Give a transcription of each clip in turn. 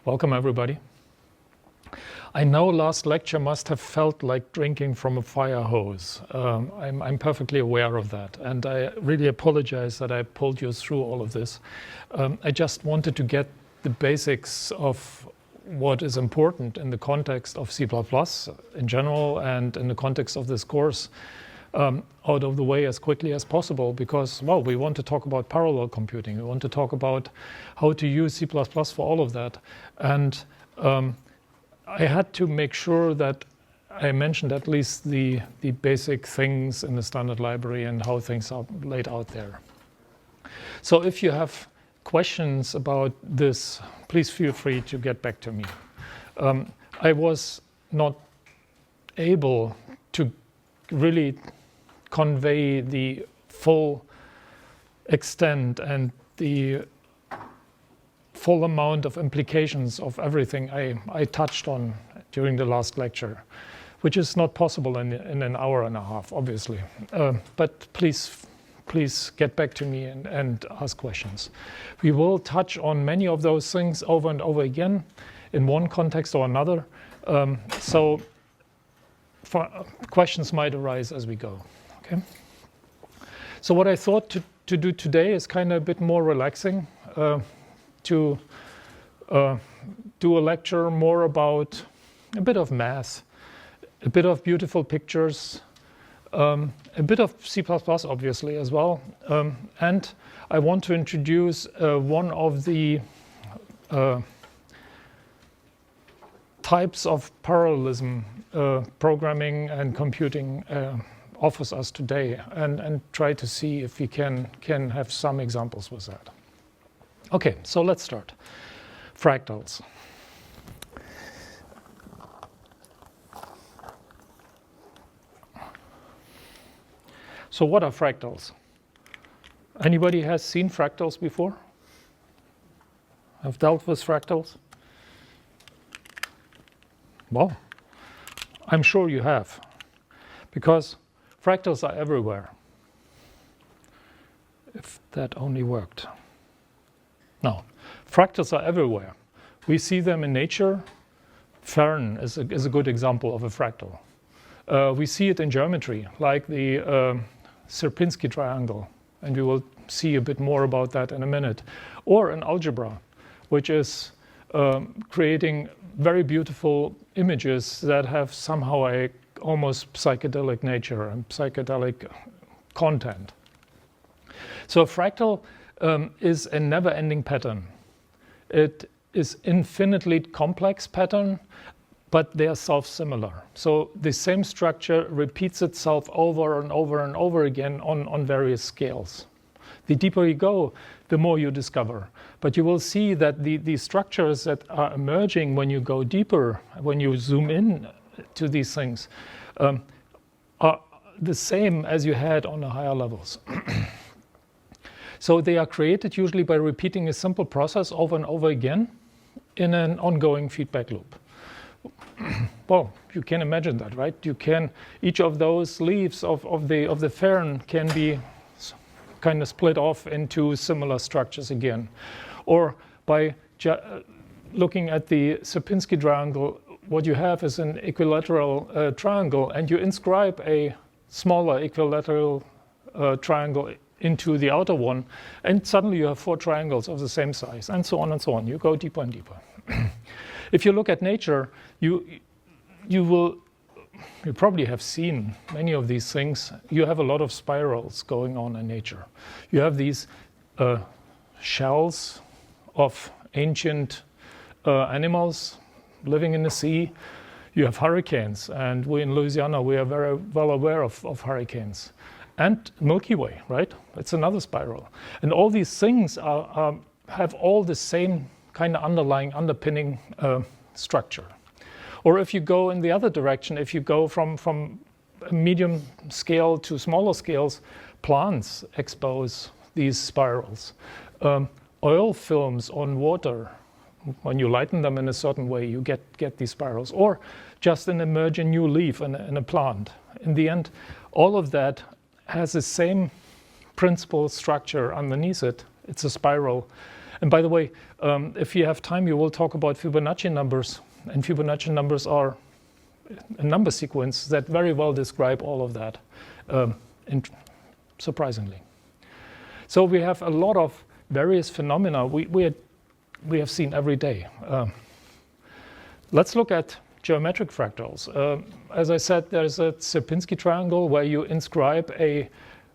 Welcome, everybody. I know last lecture must have felt like drinking from a fire hose. I'm perfectly aware of that, and I really apologize that I pulled you through all of this. I just wanted to get the basics of what is important in the context of C++ in general and in the context of this course out of the way as quickly as possible, because, well, we want to talk about parallel computing. We want to talk about how to use C++ for all of that. And I had to make sure that I mentioned at least the basic things in the standard library and how things are laid out there. So if you have questions about this, please feel free to get back to me. I was not able to really convey the full extent and the full amount of implications of everything I touched on during the last lecture, which is not possible in an hour and a half, obviously. But please get back to me and ask questions. We will touch on many of those things over and over again in one context or another. So questions might arise as we go. Okay. So what I thought to do today is kind of a bit more relaxing, to do a lecture more about a bit of math, a bit of beautiful pictures, a bit of C++ obviously as well, and I want to introduce one of the types of parallelism programming and computing offers us today, and try to see if we can have some examples with that. Okay, so let's start. Fractals. So what are fractals? Anybody has seen fractals before? Have dealt with fractals? Well, I'm sure you have, because fractals are everywhere. If that only worked. No, fractals are everywhere. We see them in nature. Fern is a good example of a fractal. We see it in geometry, like the Sierpinski triangle, and we will see a bit more about that in a minute. Or in algebra, which is creating very beautiful images that have somehow a almost psychedelic nature and psychedelic content. So a fractal is a never-ending pattern. It is infinitely complex pattern, but they are self-similar. So the same structure repeats itself over and over and over again on various scales. The deeper you go, the more you discover. But you will see that the structures that are emerging when you go deeper, when you zoom in to these things, are the same as you had on the higher levels. So they are created usually by repeating a simple process over and over again in an ongoing feedback loop. Well, you can imagine that, right? You can, each of those leaves of the fern can be kind of split off into similar structures again. Or by looking at the Sierpinski triangle, what you have is an equilateral triangle, and you inscribe a smaller equilateral triangle into the outer one, and suddenly you have 4 triangles of the same size, and so on and so on. You go deeper and deeper. If you look at nature, you probably have seen many of these things. You have a lot of spirals going on in nature. You have these shells of ancient animals living in the sea. You have hurricanes, and we in Louisiana, we are very well aware of hurricanes. And Milky Way, right? It's another spiral. And all these things have all the same kind of underpinning structure. Or if you go in the other direction, if you go from medium scale to smaller scales, plants expose these spirals. Oil films on water, when you lighten them in a certain way, you get these spirals. Or just an emerging new leaf in a plant. In the end, all of that has the same principal structure underneath it. It's a spiral. And by the way, if you have time, you will talk about Fibonacci numbers. And Fibonacci numbers are a number sequence that very well describe all of that, surprisingly. So we have a lot of various phenomena we have seen every day. Let's look at geometric fractals. As I said, there's a Sierpinski triangle where you inscribe a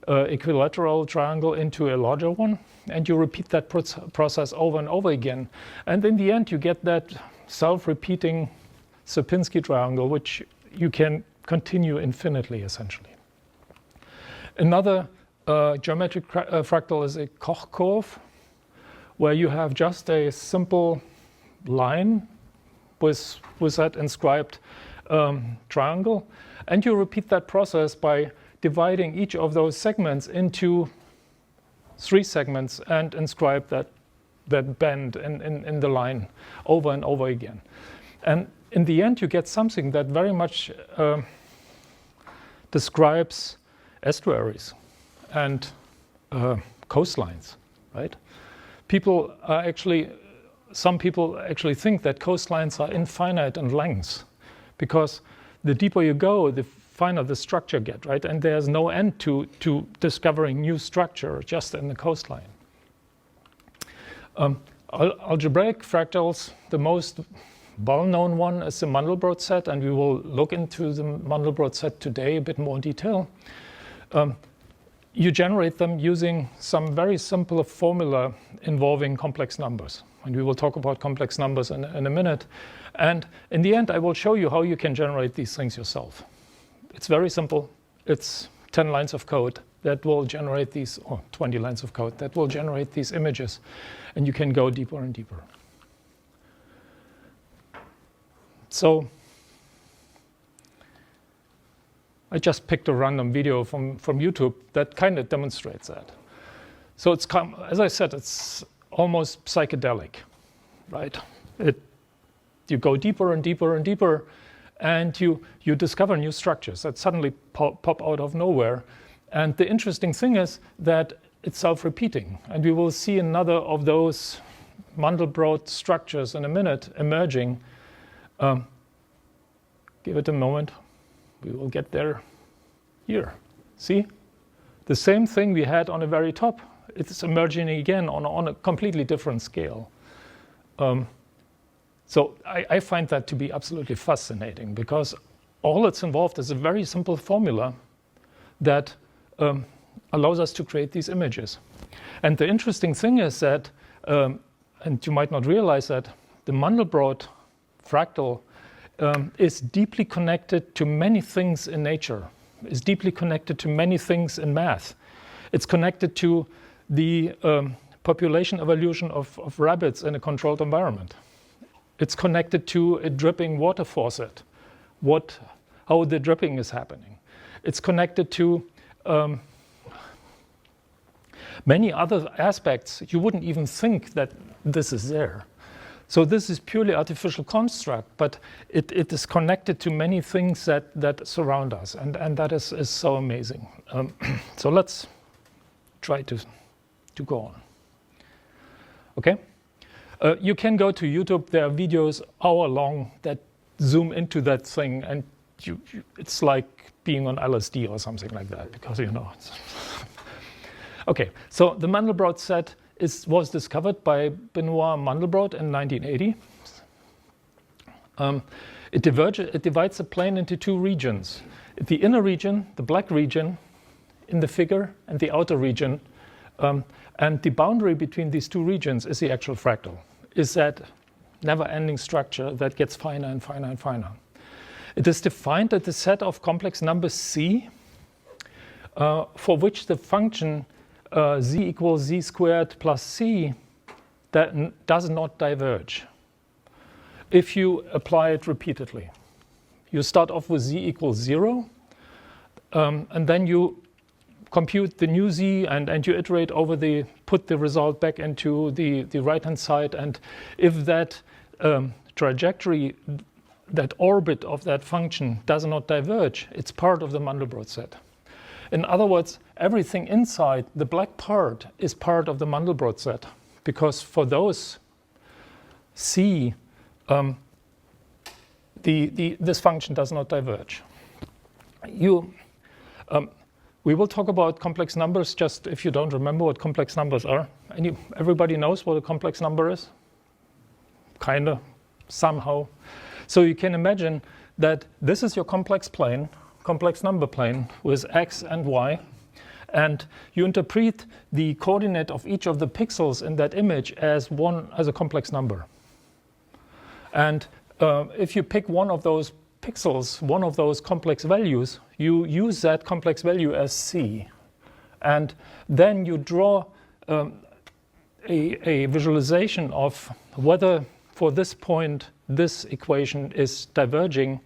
equilateral triangle into a larger one, and you repeat that process over and over again. And in the end, you get that self-repeating Sierpinski triangle, which you can continue infinitely, essentially. Another geometric fractal is a Koch curve, where you have just a simple line with that inscribed triangle, and you repeat that process by dividing each of those segments into 3 segments and inscribe that bend in the line over and over again. And in the end, you get something that very much describes estuaries and coastlines, right? Some people actually think that coastlines are infinite in length, because the deeper you go, the finer the structure gets, right? And there's no end to discovering new structure just in the coastline. Algebraic fractals, the most well-known one is the Mandelbrot set, and we will look into the Mandelbrot set today a bit more detail. You generate them using some very simple formula involving complex numbers. And we will talk about complex numbers in a minute. And in the end, I will show you how you can generate these things yourself. It's very simple. It's 10 lines of code that will generate these, or 20 lines of code that will generate these images. And you can go deeper and deeper. So I just picked a random video from YouTube that kind of demonstrates that. So it's, as I said, it's almost psychedelic, right? You go deeper and deeper and deeper, and you discover new structures that suddenly pop out of nowhere. And the interesting thing is that it's self-repeating. And we will see another of those Mandelbrot structures in a minute emerging. Give it a moment. We will get there here. See? The same thing we had on the very top. It's emerging again on a completely different scale. So I find that to be absolutely fascinating, because all that's involved is a very simple formula that allows us to create these images. And the interesting thing is that, and you might not realize that, the Mandelbrot fractal is deeply connected to many things in nature, is deeply connected to many things in math. It's connected to the population evolution of rabbits in a controlled environment. It's connected to a dripping water faucet, how the dripping is happening. It's connected to many other aspects. You wouldn't even think that this is there. So this is purely artificial construct, but it is connected to many things that surround us, and that is so amazing. So let's try to go on. Okay? You can go to YouTube. There are videos hour long that zoom into that thing, and it's like being on LSD or something like that, because you know. Okay, so the Mandelbrot set was discovered by Benoit Mandelbrot in 1980. It divides the plane into 2 regions. The inner region, the black region in the figure, and the outer region. And the boundary between these 2 regions is the actual fractal, is that never-ending structure that gets finer and finer and finer. It is defined as the set of complex numbers C, for which the function z equals z squared plus c that does not diverge if you apply it repeatedly. You start off with z equals 0, and then you compute the new z, and you iterate over put the result back into the right-hand side, and if that trajectory, that orbit of that function does not diverge, it's part of the Mandelbrot set. In other words, everything inside the black part is part of the Mandelbrot set, because for those C, this function does not diverge. We will talk about complex numbers, just if you don't remember what complex numbers are. And everybody knows what a complex number is? Kind of, somehow. So you can imagine that this is your complex plane, complex number plane with x and y. And you interpret the coordinate of each of the pixels in that image as a complex number. And if you pick one of those pixels, one of those complex values, you use that complex value as C. And then you draw a visualization of whether for this point this equation is diverging.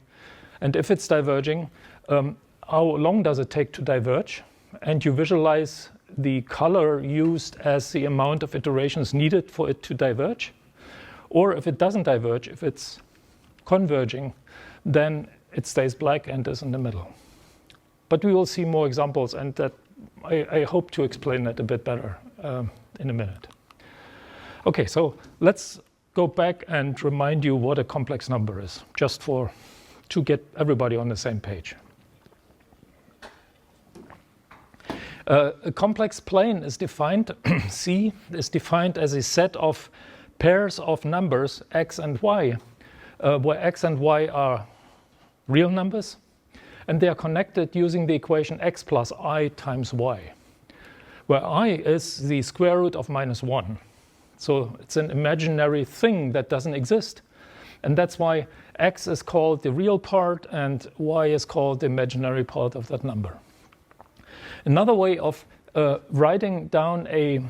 And if it's diverging, how long does it take to diverge? And you visualize the color used as the amount of iterations needed for it to diverge. Or if it doesn't diverge, if it's converging, then it stays black and is in the middle. But we will see more examples, and that I hope to explain that a bit better in a minute. Okay, so let's go back and remind you what a complex number is, just to get everybody on the same page. A complex plane is defined, C is defined as a set of pairs of numbers x and y, where x and y are real numbers, and they are connected using the equation x plus I times y, where I is the square root of -1. So it's an imaginary thing that doesn't exist. And that's why x is called the real part and y is called the imaginary part of that number. Another way of writing down a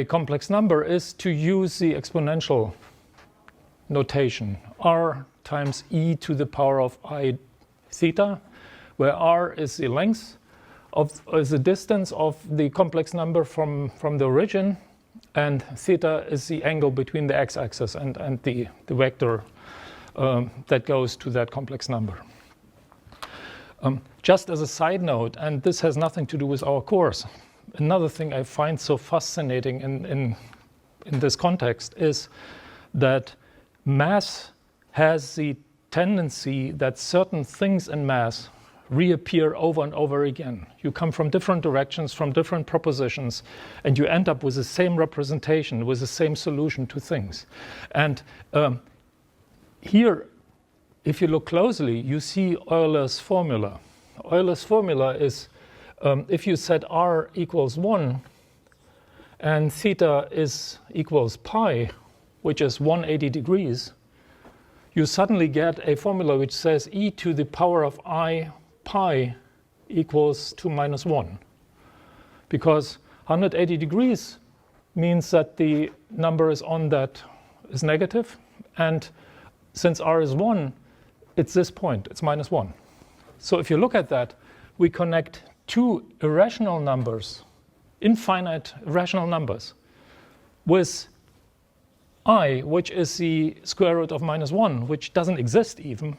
complex number is to use the exponential notation, r times e to the power of I theta, where r is the length is the distance of the complex number from the origin, and theta is the angle between the x-axis and the vector that goes to that complex number. Just as a side note, and this has nothing to do with our course, another thing I find so fascinating in this context is that math has the tendency that certain things in math reappear over and over again. You come from different directions, from different propositions, and you end up with the same representation, with the same solution to things. And here, if you look closely, you see Euler's formula. Euler's formula is if you set r equals 1 and theta equals pi, which is 180 degrees, you suddenly get a formula which says e to the power of I pi equals to -1. Because 180 degrees means that the number is negative, and since r is 1, it's this point, it's -1. So if you look at that, we connect two irrational numbers, infinite irrational numbers, with I, which is the square root of -1, which doesn't exist even.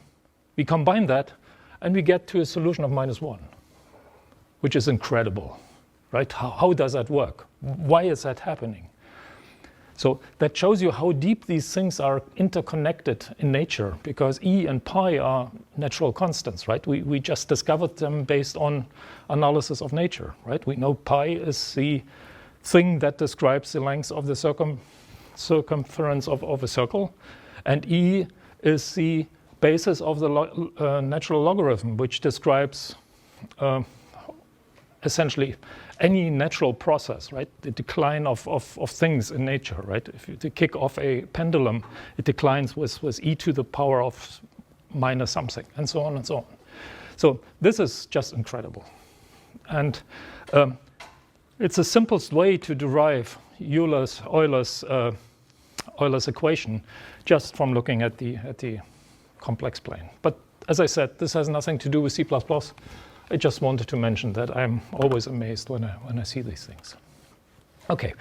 We combine that, and we get to a solution of -1, which is incredible, right? How does that work? Why is that happening? So that shows you how deep these things are interconnected in nature, because E and pi are natural constants, right? We just discovered them based on analysis of nature, right? We know pi is the thing that describes the length of the circumference of a circle, and E is the basis of the natural logarithm, which describes essentially any natural process, right? The decline of things in nature, right? If you kick off a pendulum, it declines with e to the power of minus something, and so on and so on. So this is just incredible. And it's the simplest way to derive Euler's equation just from looking at the complex plane. But as I said, this has nothing to do with C++. I just wanted to mention that I'm always amazed when I see these things. Okay,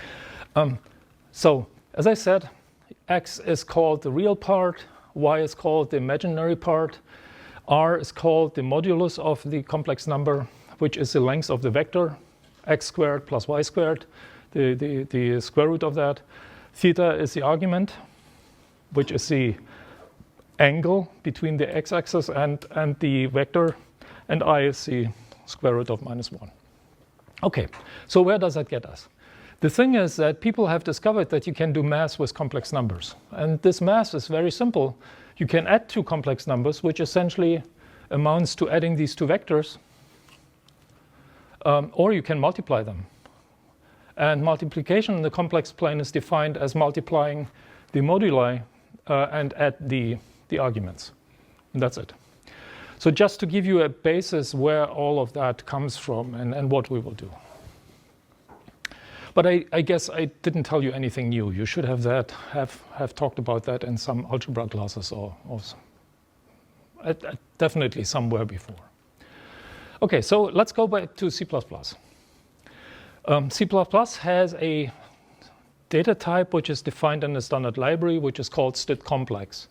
so as I said, x is called the real part, y is called the imaginary part, r is called the modulus of the complex number, which is the length of the vector, x squared plus y squared. the square root of that. Theta is the argument, which is the angle between the x-axis and the vector, and I is the square root of -1. Okay, so where does that get us? The thing is that people have discovered that you can do math with complex numbers. And this math is very simple. You can add two complex numbers, which essentially amounts to adding these two vectors, or you can multiply them. And multiplication in the complex plane is defined as multiplying the moduli and add the arguments. And that's it. So just to give you a basis where all of that comes from and what we will do. But I guess I didn't tell you anything new. You should have talked about that in some algebra classes or definitely somewhere before. Okay, so let's go back to C++. C++ has a data type which is defined in the standard library, which is called std-complex.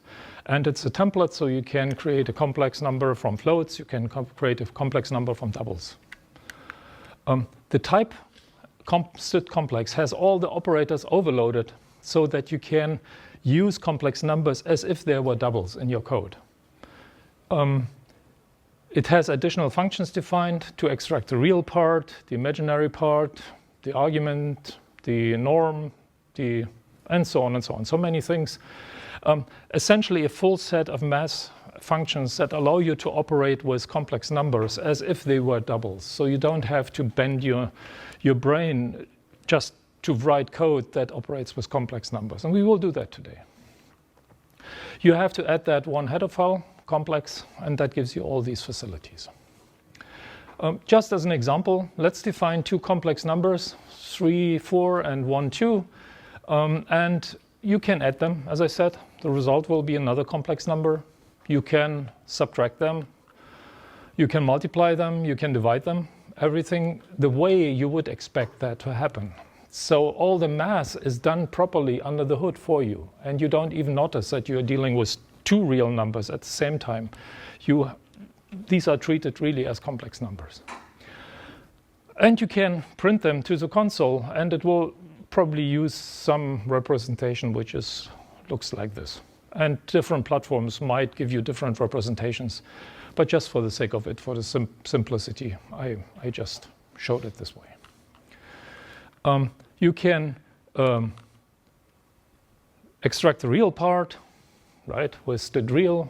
And it's a template, so you can create a complex number from floats. You can create a complex number from doubles. The type std-complex has all the operators overloaded so that you can use complex numbers as if there were doubles in your code. It has additional functions defined to extract the real part, the imaginary part, the argument, the norm, and so on and so on. So many things. Essentially a full set of math functions that allow you to operate with complex numbers as if they were doubles. So you don't have to bend your brain just to write code that operates with complex numbers. And we will do that today. You have to add that one header file, complex, and that gives you all these facilities. Just as an example, let's define two complex numbers, 3, 4, and 1, 2. And you can add them, as I said. The result will be another complex number. You can subtract them. You can multiply them. You can divide them. Everything the way you would expect that to happen. So all the math is done properly under the hood for you. And you don't even notice that you're dealing with two real numbers at the same time. These are treated really as complex numbers. And you can print them to the console, and it will probably use some representation which looks like this. And different platforms might give you different representations, but just for the sake of it, for the simplicity, I just showed it this way. You can extract the real part, right, with std_real.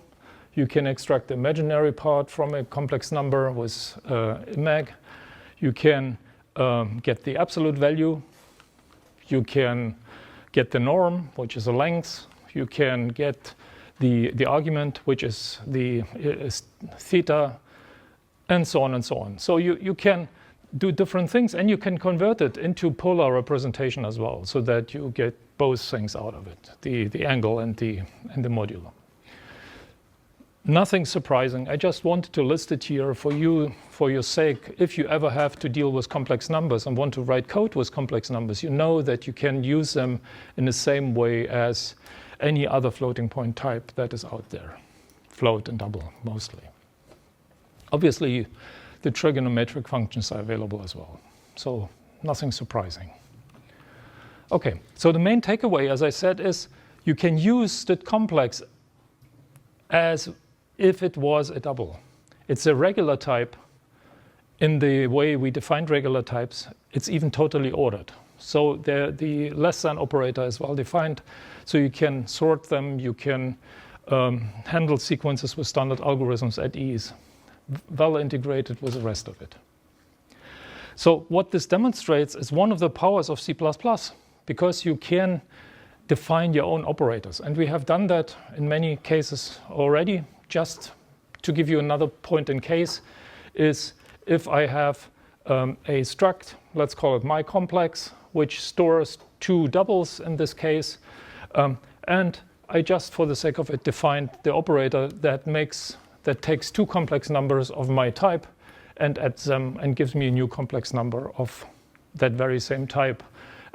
You can extract the imaginary part from a complex number with imag. You can get the absolute value. You can get the norm, which is a length. You can get the argument, which is theta, and so on and so on. So you can do different things, and you can convert it into polar representation as well, so that you get both things out of it, the angle and the modulo. Nothing surprising. I just wanted to list it here for you, for your sake. If you ever have to deal with complex numbers and want to write code with complex numbers, you know that you can use them in the same way as any other floating point type that is out there. Float and double, mostly. Obviously, the trigonometric functions are available as well. So nothing surprising. Okay, so the main takeaway, as I said, is you can use std-complex as if it was a double. It's a regular type in the way we defined regular types. It's even totally ordered. So the less than operator is well defined. So you can sort them. You can handle sequences with standard algorithms at ease, well integrated with the rest of it. So what this demonstrates is one of the powers of C++, because you can define your own operators. And we have done that in many cases already. Just to give you another point in case is if I have a struct, let's call it my complex, which stores two doubles in this case. And I just, for the sake of it, defined the operator that takes two complex numbers of my type and adds them and gives me a new complex number of that very same type.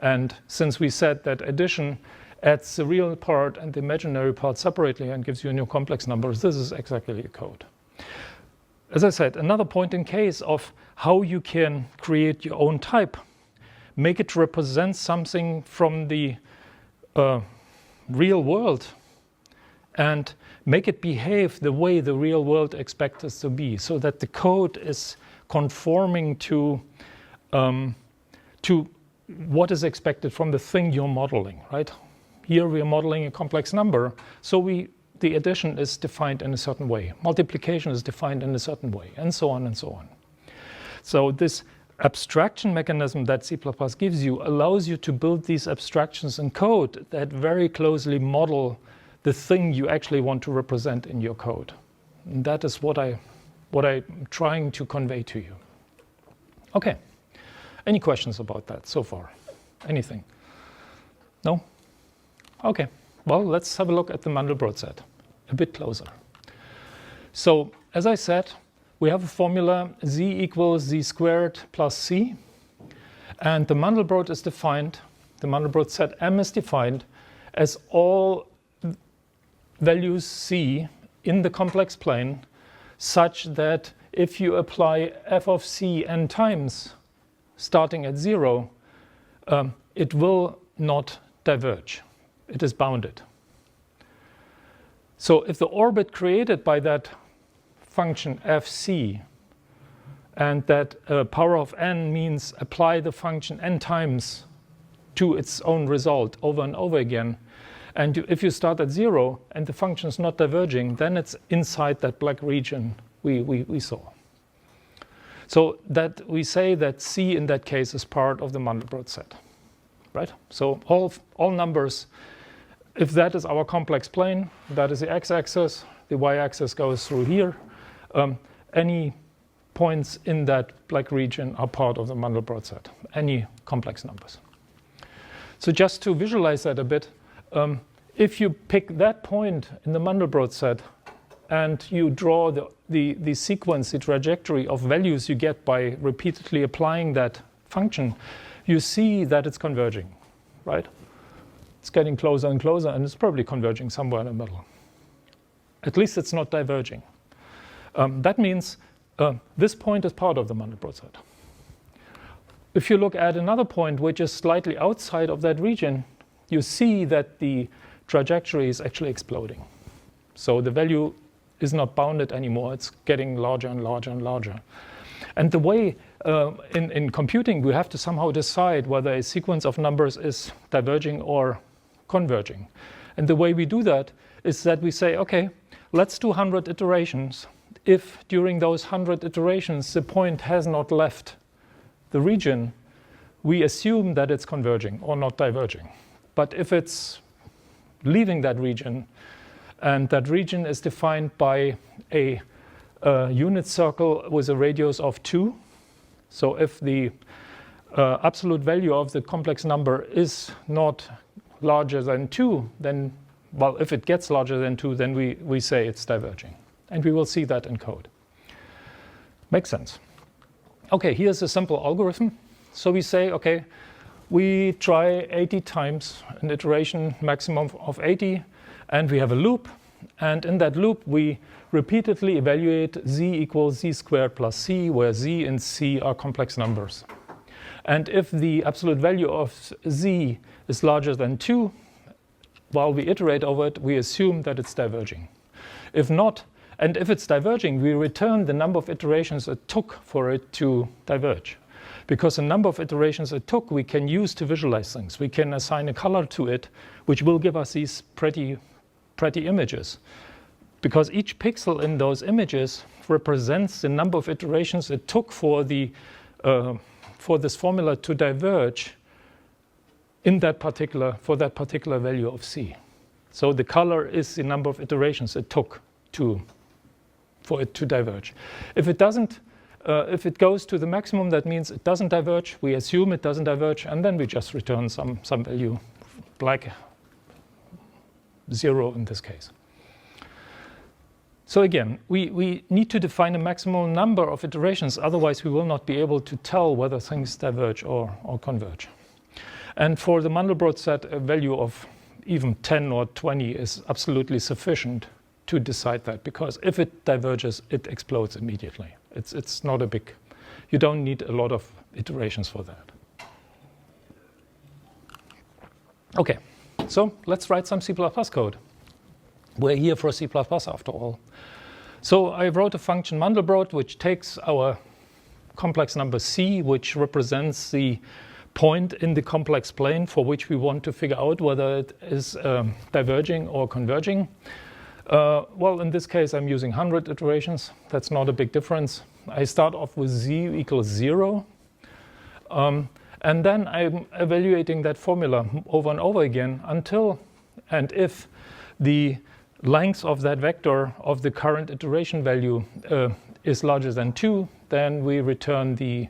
And since we said that addition adds the real part and the imaginary part separately and gives you a new complex number, this is exactly the code. As I said, another point in case of how you can create your own type. make it represent something from the real world, and make it behave the way the real world expects it to be, so that the code is conforming to what is expected from the thing you're modeling, right? Here we are modeling a complex number, so the addition is defined in a certain way, multiplication is defined in a certain way, and so on and so on. So this abstraction mechanism that C++ gives you allows you to build these abstractions in code that very closely model the thing you actually want to represent in your code. And that is what I'm trying to convey to you. Okay. Any questions about that so far? Anything? No? Okay. Well, let's have a look at the Mandelbrot set a bit closer. So, as I said, we have a formula z equals z squared plus c, and the Mandelbrot is defined, the Mandelbrot set M is defined as all values c in the complex plane such that if you apply f of c n times starting at 0, it will not diverge. It is bounded. So if the orbit created by that function fc, and that power of n means apply the function n times to its own result over and over again, and if you start at 0 and the function is not diverging, then it's inside that black region we saw. So that we say that c in that case is part of the Mandelbrot set, right? So all numbers, if that is our complex plane, that is the x-axis, the y-axis goes through here, any points in that black region are part of the Mandelbrot set, any complex numbers. So just to visualize that a bit, if you pick that point in the Mandelbrot set and you draw the sequence, the trajectory of values you get by repeatedly applying that function, you see that it's converging, right? It's getting closer and closer, and it's probably converging somewhere in the middle. At least it's not diverging. That means this point is part of the Mandelbrot set. If you look at another point which is slightly outside of that region, you see that the trajectory is actually exploding. So the value is not bounded anymore, it's getting larger and larger and larger. And the way in computing we have to somehow decide whether a sequence of numbers is diverging or converging. And the way we do that is that we say, okay, let's do 100 iterations. If during those 100 iterations the point has not left the region, we assume that it's converging or not diverging. But if it's leaving that region, and that region is defined by a unit circle with a radius of 2, so if the absolute value of the complex number is not larger than 2, then, well, if it gets larger than 2, then we say it's diverging. And we will see that in code. Makes sense. Okay, here's a simple algorithm. So we say, okay, we try 80 times an iteration maximum of 80, and we have a loop. And in that loop, we repeatedly evaluate z equals z squared plus c, where z and c are complex numbers. And if the absolute value of z is larger than 2, while we iterate over it, we assume that it's diverging. If not, and if it's diverging, we return the number of iterations it took for it to diverge. Because the number of iterations it took, we can use to visualize things. We can assign a color to it, which will give us these pretty images. Because each pixel in those images represents the number of iterations it took for this formula to diverge in that for that particular value of c. So the color is the number of iterations it took for it to diverge. If it doesn't, if it goes to the maximum, that means it doesn't diverge. We assume it doesn't diverge, and then we just return some value, like 0 in this case. So again, we need to define a maximum number of iterations, otherwise we will not be able to tell whether things diverge or converge. And for the Mandelbrot set, a value of even 10 or 20 is absolutely sufficient to decide that, because if it diverges, it explodes immediately. It's not a big, you don't need a lot of iterations for that. Okay, so let's write some C++ code. We're here for C++ after all. So I wrote a function Mandelbrot, which takes our complex number C, which represents the point in the complex plane for which we want to figure out whether it is diverging or converging. Well, in this case, I'm using 100 iterations. That's not a big difference. I start off with z equals 0. And then I'm evaluating that formula over and over again until and if the length of that vector of the current iteration value is larger than 2, then we return the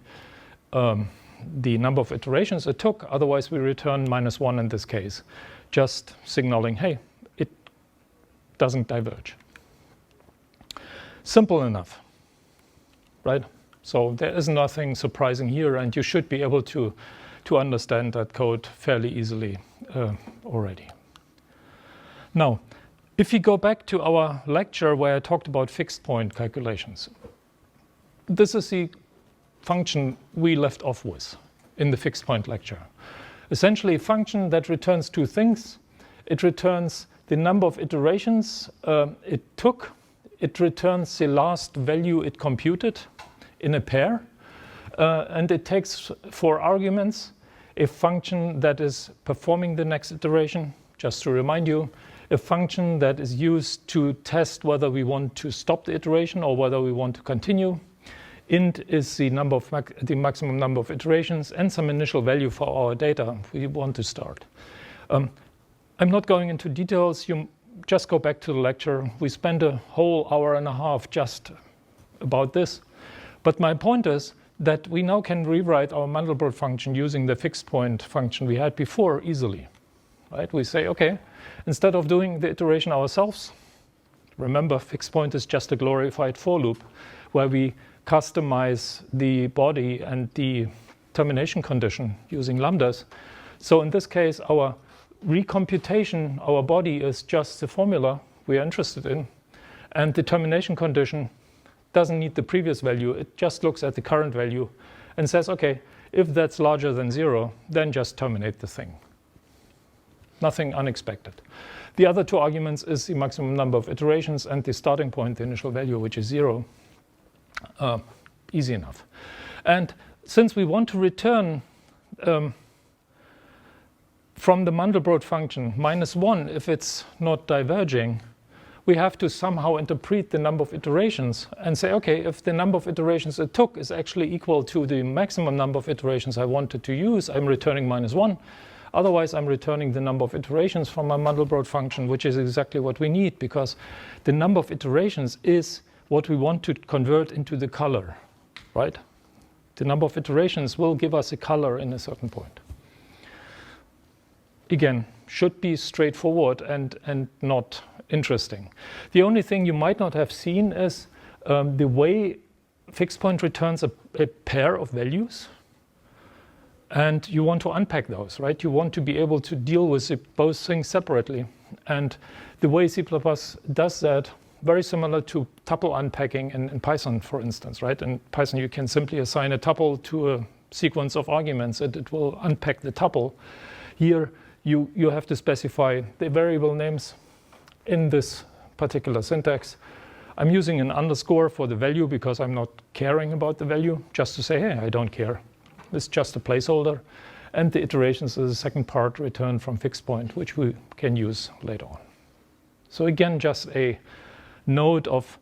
number of iterations it took. Otherwise, we return -1 in this case, just signaling, hey, it doesn't diverge. Simple enough, right? So there is nothing surprising here, and you should be able to understand that code fairly easily already. Now, if we go back to our lecture where I talked about fixed point calculations, this is the function we left off with in the fixed point lecture. Essentially a function that returns two things. It returns the number of iterations it took. It returns the last value it computed in a pair. And it takes 4 arguments. A function that is performing the next iteration, just to remind you, a function that is used to test whether we want to stop the iteration or whether we want to continue. Int is the number of the maximum number of iterations, and some initial value for our data we want to start. I'm not going into details. You just go back to the lecture. We spent a whole hour and a half just about this. But my point is that we now can rewrite our Mandelbrot function using the fixed point function we had before easily. Right? We say, okay, instead of doing the iteration ourselves, remember fixed point is just a glorified for loop where we customize the body and the termination condition using lambdas. So in this case, our recomputation, our body is just the formula we are interested in, and the termination condition doesn't need the previous value. It just looks at the current value and says, okay, if that's larger than 0, then just terminate the thing. Nothing unexpected. The other 2 arguments is the maximum number of iterations and the starting point, the initial value, which is 0. Easy enough. And since we want to return from the Mandelbrot function -1 if it's not diverging, we have to somehow interpret the number of iterations and say, okay, if the number of iterations it took is actually equal to the maximum number of iterations I wanted to use, I'm returning -1. Otherwise, I'm returning the number of iterations from my Mandelbrot function, which is exactly what we need, because the number of iterations is what we want to convert into the color, right? The number of iterations will give us a color in a certain point. Again, should be straightforward and not interesting. The only thing you might not have seen is the way fixed point returns a pair of values. And you want to unpack those, right? You want to be able to deal with both things separately. And the way C++ does that, very similar to tuple unpacking in Python, for instance, right? In Python, you can simply assign a tuple to a sequence of arguments and it will unpack the tuple. Here, you have to specify the variable names in this particular syntax. I'm using an underscore for the value because I'm not caring about the value, just to say, hey, I don't care. It's just a placeholder. And the iterations is the second part returned from fixed point, which we can use later on. So again, just a note of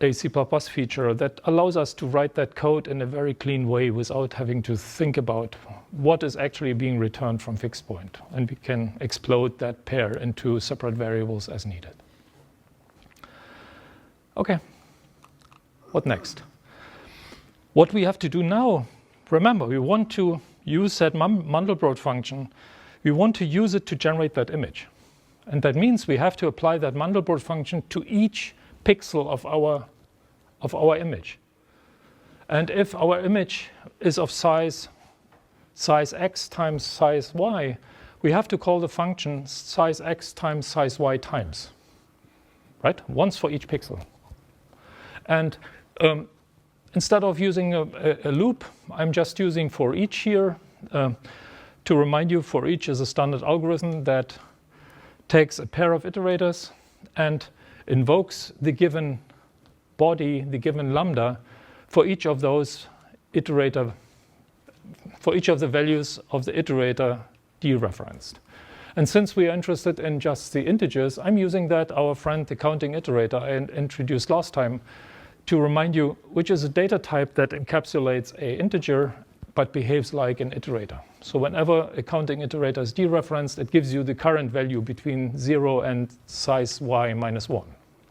a C++ feature that allows us to write that code in a very clean way without having to think about what is actually being returned from fixed point. And we can explode that pair into separate variables as needed. Okay, what next? What we have to do now, remember, we want to use that Mandelbrot function. We want to use it to generate that image. And that means we have to apply that Mandelbrot function to each pixel of our image. And if our image is of size x times size y, we have to call the function size x times size y times, right? Once for each pixel. And instead of using a loop, I'm just using for each here to remind you, for each is a standard algorithm that takes a pair of iterators and invokes the given body, the given lambda, for each of those iterator, for each of the values of the iterator dereferenced. And since we are interested in just the integers, I'm using that, our friend, the counting iterator I introduced last time, to remind you which is a data type that encapsulates an integer but behaves like an iterator. So whenever a counting iterator is dereferenced, it gives you the current value between 0 and size y minus 1.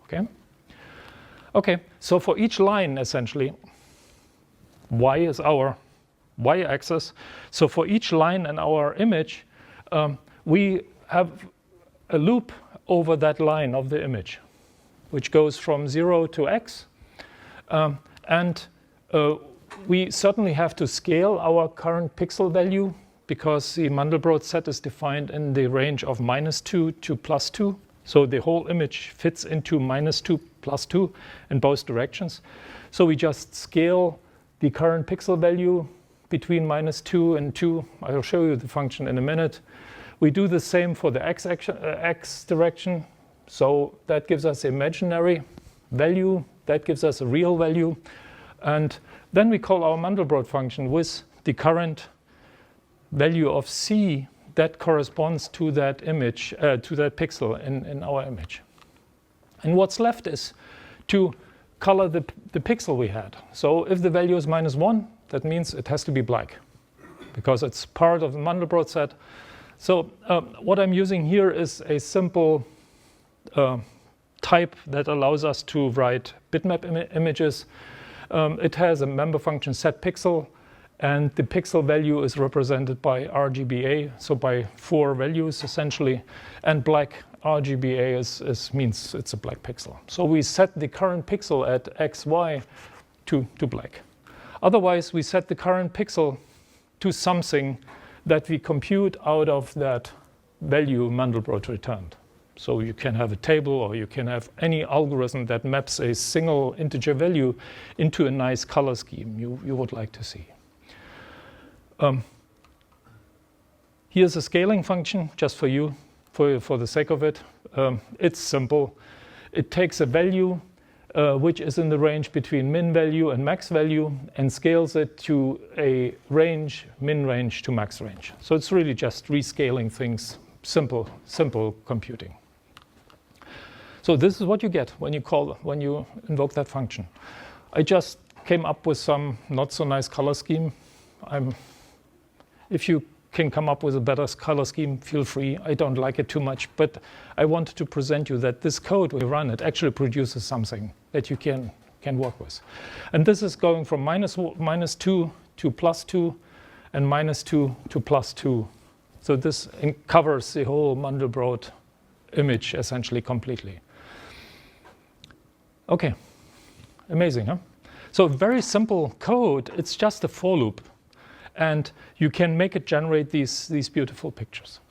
Okay? Okay, so for each line, essentially, y is our y-axis. So for each line in our image, we have a loop over that line of the image, which goes from 0 to x. We certainly have to scale our current pixel value because the Mandelbrot set is defined in the range of -2 to +2. So the whole image fits into -2, +2 in both directions. So we just scale the current pixel value between -2 and 2. I'll show you the function in a minute. We do the same for the x direction. So that gives us imaginary value. That gives us a real value. And then we call our Mandelbrot function with the current value of c that corresponds to that image, to that pixel in our image. And what's left is to color the pixel we had. So if the value is -1, that means it has to be black because it's part of the Mandelbrot set. So what I'm using here is a simple type that allows us to write bitmap images. It has a member function setPixel, and the pixel value is represented by RGBA, so by 4 values essentially, and black RGBA means it's a black pixel. So we set the current pixel at XY to black. Otherwise, we set the current pixel to something that we compute out of that value Mandelbrot returned. So you can have a table, or you can have any algorithm that maps a single integer value into a nice color scheme you would like to see. Here's a scaling function just for you, for the sake of it. It's simple. It takes a value which is in the range between min value and max value and scales it to a range, min range to max range. So it's really just rescaling things, simple computing. So this is what you get when you invoke that function. I just came up with some not so nice color scheme. If you can come up with a better color scheme, feel free. I don't like it too much, but I wanted to present you that this code, when you run it, actually produces something that you can work with. And this is going from -2 to +2 and -2 to +2. So this covers the whole Mandelbrot image essentially completely. Okay, amazing, huh? So very simple code. It's just a for loop. And you can make it generate these beautiful pictures.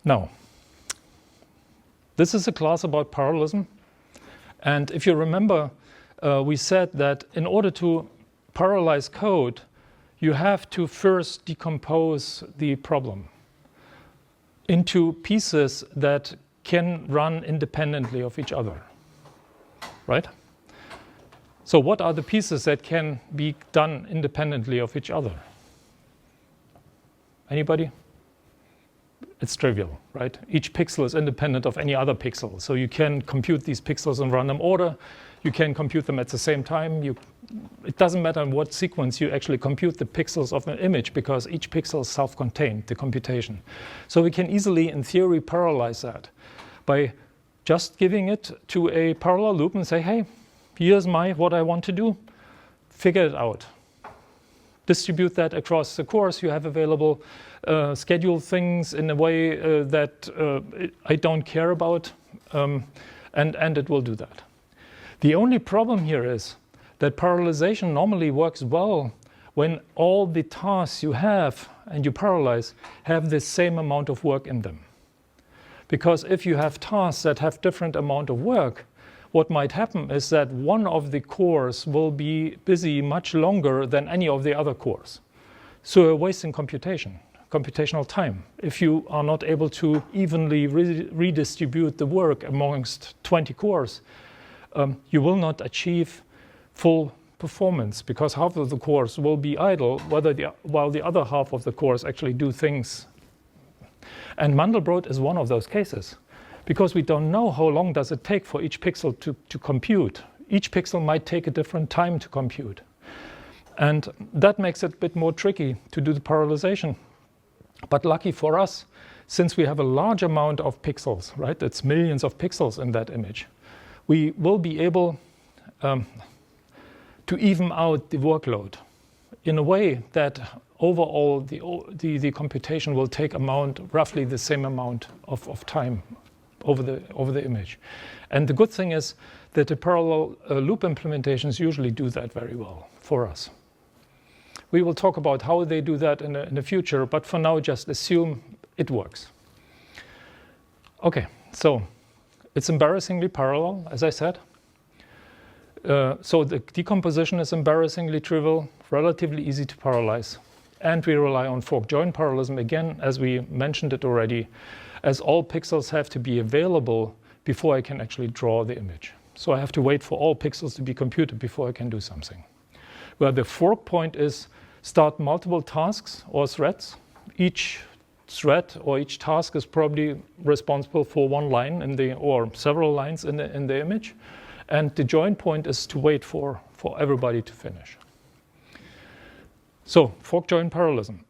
Now, this is a class about parallelism. And if you remember, we said that in order to parallelize code, you have to first decompose the problem into pieces that can run independently of each other, right? So what are the pieces that can be done independently of each other? Anybody? It's trivial, right? Each pixel is independent of any other pixel. So you can compute these pixels in random order. You can compute them at the same time. It doesn't matter in what sequence you actually compute the pixels of an image because each pixel is self-contained, the computation. So we can easily, in theory, parallelize that by just giving it to a parallel loop and say, hey, here's what I want to do. Figure it out. Distribute that across the course you have available. Schedule things in a way that I don't care about, and it will do that. The only problem here is that parallelization normally works well when all the tasks you have and you parallelize have the same amount of work in them. Because if you have tasks that have different amount of work, what might happen is that one of the cores will be busy much longer than any of the other cores. So you're wasting computational time. If you are not able to evenly redistribute the work amongst 20 cores, you will not achieve full performance, because half of the cores will be idle while the other half of the cores actually do things. And Mandelbrot is one of those cases, because we don't know how long does it take for each pixel to compute. Each pixel might take a different time to compute. And that makes it a bit more tricky to do the parallelization. But lucky for us, since we have a large amount of pixels, right? It's millions of pixels in that image. We will be able to even out the workload in a way that overall the computation will take roughly the same amount of time over the image. And the good thing is that the parallel loop implementations usually do that very well for us. We will talk about how they do that in the future, but for now just assume it works. Okay, so it's embarrassingly parallel, as I said. So the decomposition is embarrassingly trivial, relatively easy to parallelize. And we rely on fork-join parallelism again, as we mentioned it already, as all pixels have to be available before I can actually draw the image. So I have to wait for all pixels to be computed before I can do something. Where the fork point is start multiple tasks or threads. Each thread or each task is probably responsible for one line or several lines in the image. And the join point is to wait for everybody to finish. So, fork-join parallelism.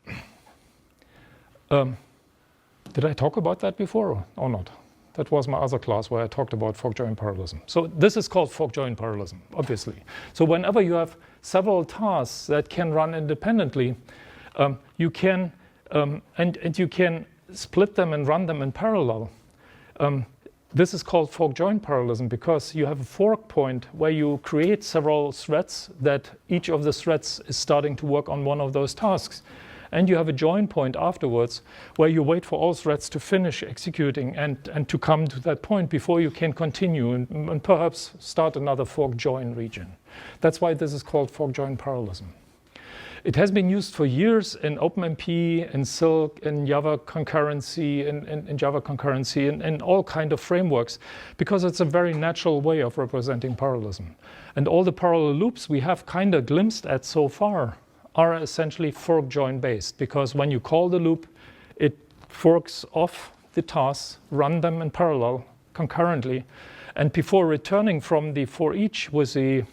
Did I talk about that before or not? That was my other class where I talked about fork-join parallelism. So this is called fork-join parallelism, obviously. So whenever you have several tasks that can run independently, you can and you can split them and run them in parallel. This is called fork-join parallelism because you have a fork point where you create several threads that each of the threads is starting to work on one of those tasks. And you have a join point afterwards where you wait for all threads to finish executing and to come to that point before you can continue and perhaps start another fork-join region. That's why this is called fork-join parallelism. It has been used for years in OpenMP, in Silk, in Java concurrency, in Java concurrency, in all kind of frameworks, because it's a very natural way of representing parallelism. And all the parallel loops we have kind of glimpsed at so far are essentially fork-join based, because when you call the loop, it forks off the tasks, run them in parallel concurrently, and before returning from the for each with a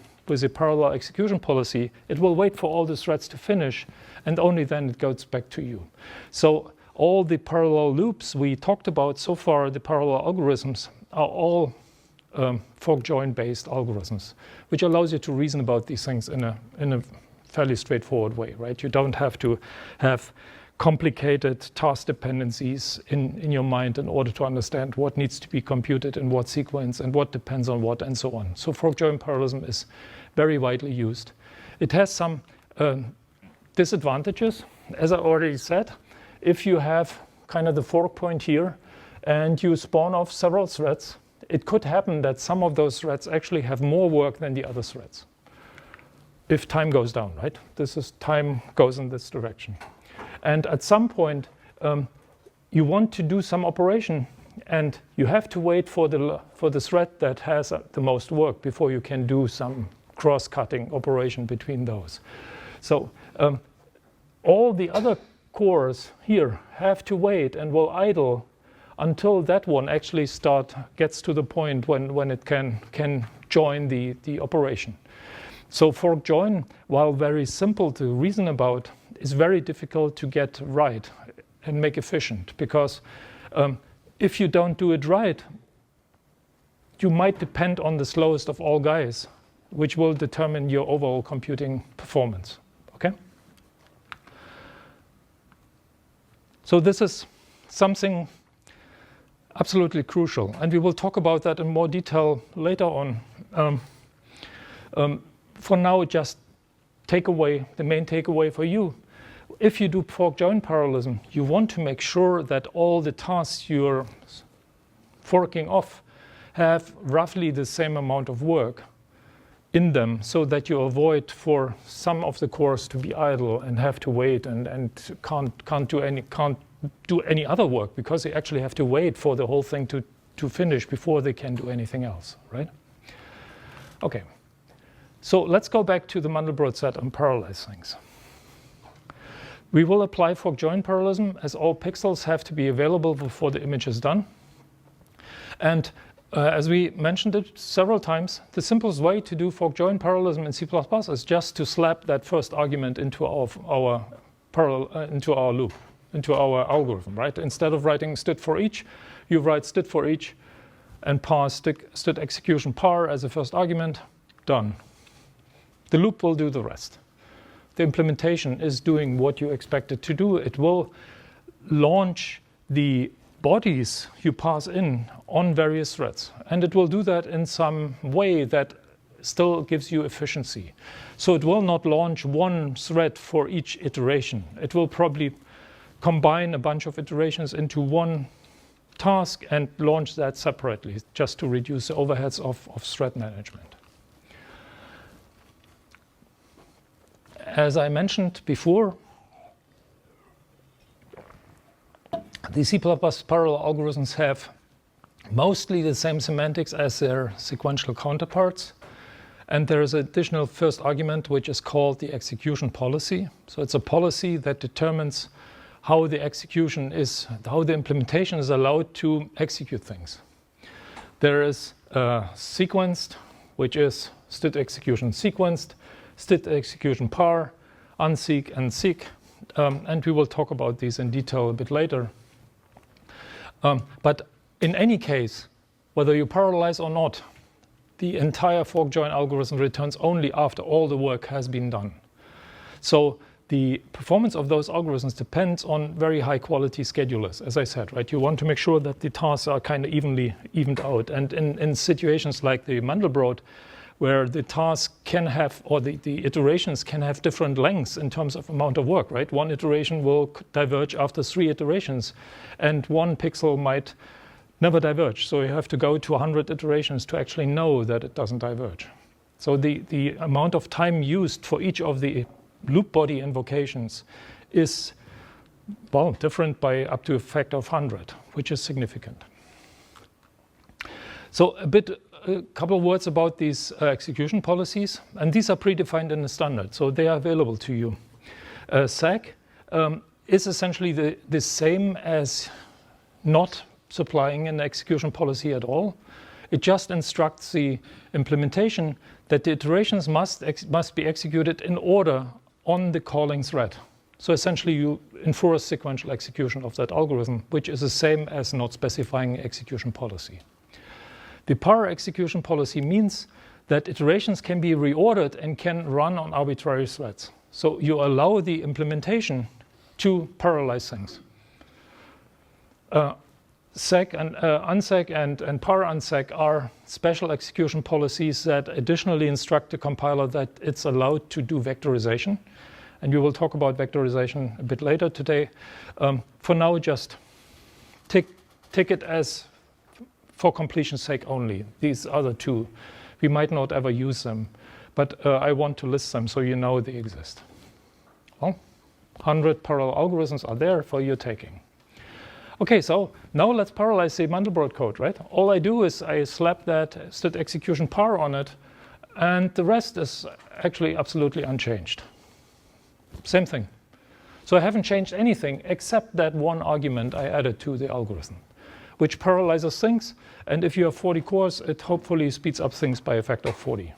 parallel execution policy, it will wait for all the threads to finish, and only then it goes back to you. So all the parallel loops we talked about so far, the parallel algorithms, are all fork-join based algorithms, which allows you to reason about these things in a fairly straightforward way, right? You don't have to have complicated task dependencies in your mind in order to understand what needs to be computed in what sequence and what depends on what and so on. So fork-join parallelism is very widely used. It has some disadvantages. As I already said, if you have kind of the fork point here and you spawn off several threads, it could happen that some of those threads actually have more work than the other threads. If time goes down, right? Time goes in this direction. And at some point, you want to do some operation, and you have to wait for the thread that has the most work before you can do some cross-cutting operation between those. So all the other cores here have to wait and will idle until that one actually gets to the point when it can join the operation. So fork-join, while very simple to reason about, is very difficult to get right and make efficient, because if you don't do it right, you might depend on the slowest of all guys, which will determine your overall computing performance. Okay? So this is something absolutely crucial, and we will talk about that in more detail later on. For now, just the main takeaway for you. If you do fork-join parallelism, you want to make sure that all the tasks you're forking off have roughly the same amount of work in them, so that you avoid for some of the cores to be idle and have to wait and can't do any other work, because they actually have to wait for the whole thing to finish before they can do anything else, right? Okay, so let's go back to the Mandelbrot set and parallelize things. We will apply fork-join parallelism, as all pixels have to be available before the image is done. And as we mentioned it several times, the simplest way to do fork-join parallelism in C++ is just to slap that first argument into our loop, into our algorithm, right? Instead of writing std for each, you write std for each and pass std execution par as a first argument. Done. The loop will do the rest. The implementation is doing what you expect it to do. It will launch the bodies you pass in on various threads, and it will do that in some way that still gives you efficiency. So it will not launch one thread for each iteration. It will probably combine a bunch of iterations into one task and launch that separately, just to reduce the overheads of thread management. As I mentioned before, the C++ parallel algorithms have mostly the same semantics as their sequential counterparts. And there is an additional first argument, which is called the execution policy. So it's a policy that determines how the implementation is allowed to execute things. There is sequenced, which is std execution sequenced, std execution par, unseek, and seek. And we will talk about these in detail a bit later. But in any case, whether you parallelize or not, the entire fork-join algorithm returns only after all the work has been done. So the performance of those algorithms depends on very high-quality schedulers, as I said, right? You want to make sure that the tasks are kind of evened out. And in situations like the Mandelbrot, where the task can have, or the iterations can have different lengths in terms of amount of work, right? One iteration will diverge after 3 iterations, and one pixel might never diverge. So you have to go to 100 iterations to actually know that it doesn't diverge. So the amount of time used for each of the loop body invocations is, well, different by up to a factor of 100, which is significant. So a couple of words about these execution policies, and these are predefined in the standard, so they are available to you. SAG is essentially the same as not supplying an execution policy at all. It just instructs the implementation that the iterations must be executed in order on the calling thread. So essentially you enforce sequential execution of that algorithm, which is the same as not specifying execution policy. The par execution policy means that iterations can be reordered and can run on arbitrary threads. So you allow the implementation to parallelize things. Seg and unseg and par unseg are special execution policies that additionally instruct the compiler that it's allowed to do vectorization. And we will talk about vectorization a bit later today. For now, just take it as for completion's sake only. These other two, we might not ever use them, but I want to list them so you know they exist. Well, 100 parallel algorithms are there for your taking. Okay, so now let's parallelize the Mandelbrot code, right? All I do is I slap that std execution par on it, and the rest is actually absolutely unchanged. Same thing. So I haven't changed anything except that one argument I added to the algorithm, which parallelizes things, and if you have 40 cores, it hopefully speeds up things by a factor of 40.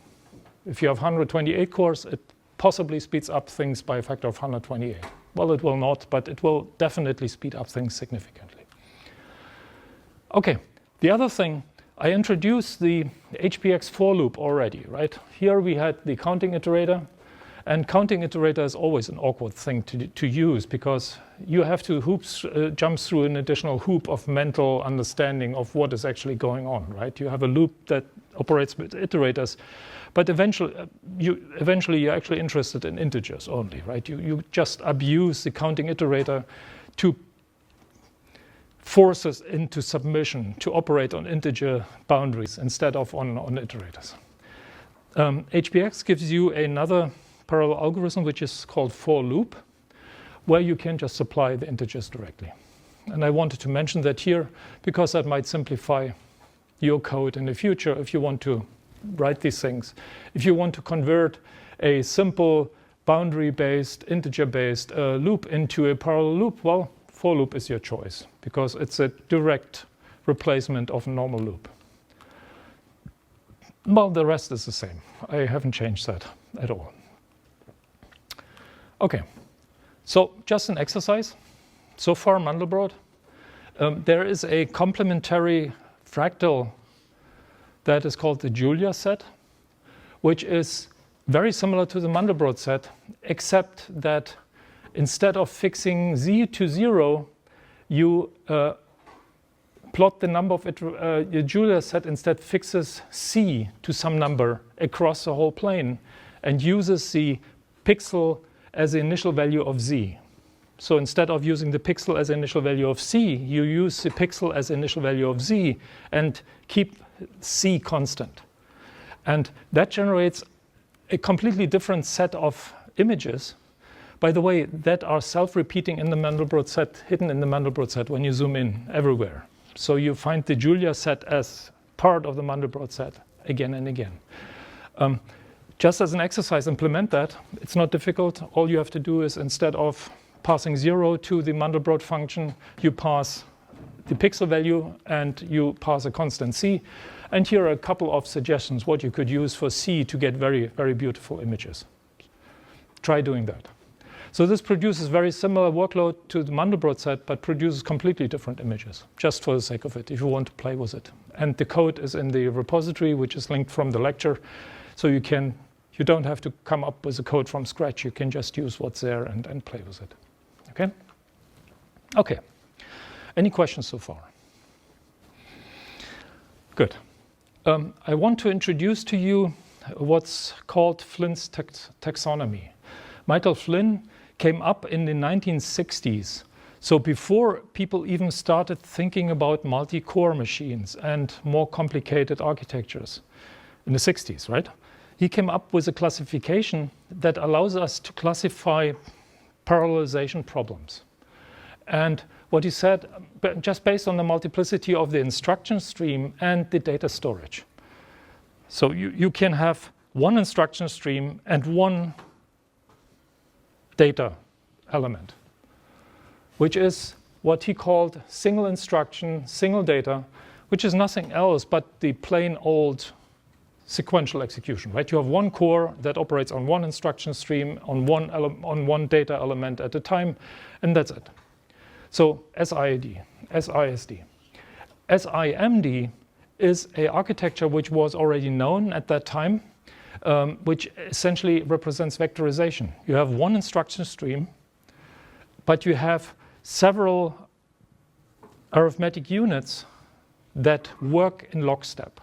If you have 128 cores, it possibly speeds up things by a factor of 128. Well, it will not, but it will definitely speed up things significantly. Okay, the other thing, I introduced the HPX for loop already, right? Here we had the counting iterator, and counting iterator is always an awkward thing to use because you have to jump through an additional hoop of mental understanding of what is actually going on, right? You have a loop that operates with iterators, but eventually you're actually interested in integers only, right? You just abuse the counting iterator forces into submission to operate on integer boundaries instead of on iterators. HBX gives you another parallel algorithm which is called for loop, where you can just supply the integers directly. And I wanted to mention that here because that might simplify your code in the future if you want to write these things. If you want to convert a simple boundary-based, integer-based loop into a parallel loop, well, for loop is your choice because it's a direct replacement of a normal loop. Well, the rest is the same. I haven't changed that at all. Okay, so just an exercise. So far, Mandelbrot. There is a complementary fractal that is called the Julia set, which is very similar to the Mandelbrot set, except that instead of fixing z to 0, you plot the number of your Julia set instead fixes c to some number across the whole plane and uses the pixel as the initial value of z. So instead of using the pixel as the initial value of c, you use the pixel as the initial value of z and keep c constant. And that generates a completely different set of images, by the way, that are self-repeating in the Mandelbrot set, hidden in the Mandelbrot set when you zoom in everywhere. So you find the Julia set as part of the Mandelbrot set again and again. Just as an exercise, implement that. It's not difficult. All you have to do is instead of passing 0 to the Mandelbrot function, you pass the pixel value and you pass a constant c. And here are a couple of suggestions what you could use for c to get very, very beautiful images. Try doing that. So this produces very similar workload to the Mandelbrot set, but produces completely different images, just for the sake of it, if you want to play with it. And the code is in the repository, which is linked from the lecture. So you don't have to come up with the code from scratch. You can just use what's there and play with it. Okay? Okay. Any questions so far? Good. I want to introduce to you what's called Flynn's taxonomy. Michael Flynn came up in the 1960s. So before people even started thinking about multi-core machines and more complicated architectures in the 60s, right? He came up with a classification that allows us to classify parallelization problems. And what he said, just based on the multiplicity of the instruction stream and the data storage. So you can have one instruction stream and one data element, which is what he called single instruction, single data, which is nothing else but the plain old sequential execution, right? You have one core that operates on one instruction stream, on one data element at a time, and that's it. So SID, SISD. SIMD is an architecture which was already known at that time, which essentially represents vectorization. You have one instruction stream, but you have several arithmetic units that work in lockstep.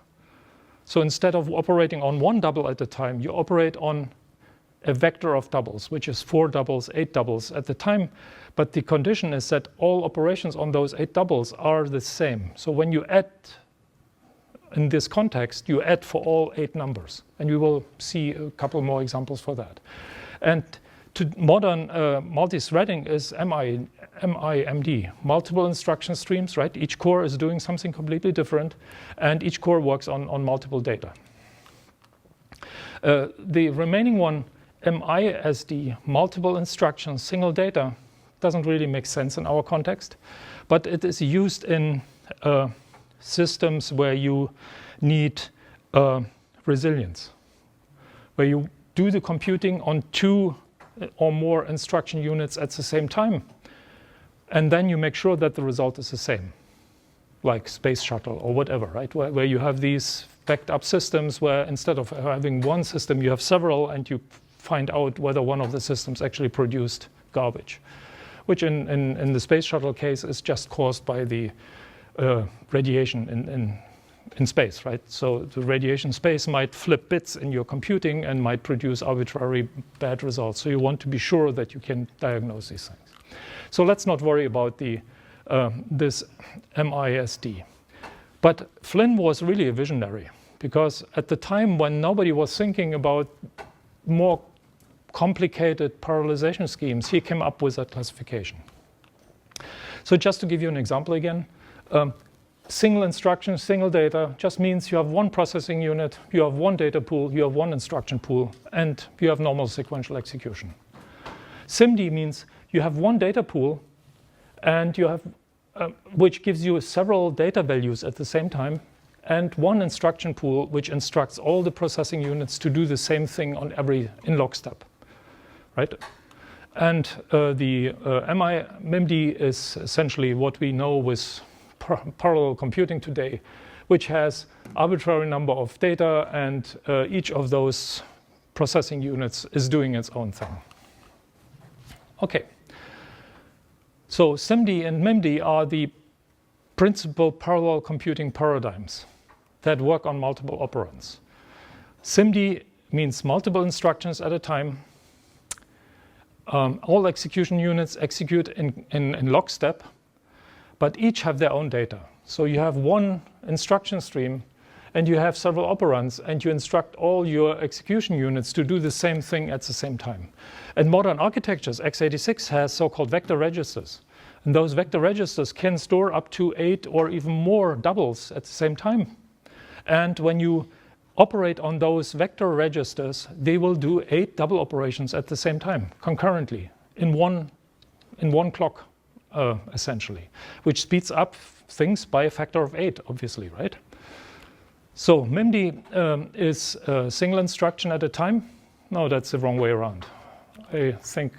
So instead of operating on one double at a time, you operate on a vector of doubles, which is 4 doubles, 8 doubles at the time. But the condition is that all operations on those 8 doubles are the same. So when you add, in this context, you add for all 8 numbers. And we will see a couple more examples for that. And to modern multi-threading is MIMD, multiple instruction streams, right? Each core is doing something completely different, and each core works on multiple data. The remaining one, MISD, multiple instructions, single data, doesn't really make sense in our context, but it is used in systems where you need resilience, where you do the computing on 2 or more instruction units at the same time, and then you make sure that the result is the same, like Space Shuttle or whatever, right? Where you have these backed up systems where instead of having one system, you have several, and you find out whether one of the systems actually produced garbage, which in the Space Shuttle case is just caused by the radiation in space, right? So the radiation space might flip bits in your computing and might produce arbitrary bad results. So you want to be sure that you can diagnose these things. So let's not worry about the this MISD. But Flynn was really a visionary, because at the time when nobody was thinking about more complicated parallelization schemes, he came up with that classification. So just to give you an example again, single instruction, single data just means you have one processing unit, you have one data pool, you have one instruction pool, and you have normal sequential execution. SIMD means you have one data pool, and you have which gives you several data values at the same time, and one instruction pool which instructs all the processing units to do the same thing on every in lockstep, right? And the MIMD is essentially what we know with parallel computing today, which has arbitrary number of data, and each of those processing units is doing its own thing. Okay. So SIMD and MIMD are the principal parallel computing paradigms that work on multiple operands. SIMD means multiple instructions at a time. All execution units execute in lockstep, but each have their own data. So you have one instruction stream, and you have several operands, and you instruct all your execution units to do the same thing at the same time. In modern architectures, x86 has so-called vector registers. And those vector registers can store up to 8 or even more doubles at the same time. And when you operate on those vector registers, they will do 8 double operations at the same time, concurrently, in one clock, essentially, which speeds up things by a factor of 8, obviously, right? So MIMD is a single instruction at a time. No, that's the wrong way around. I think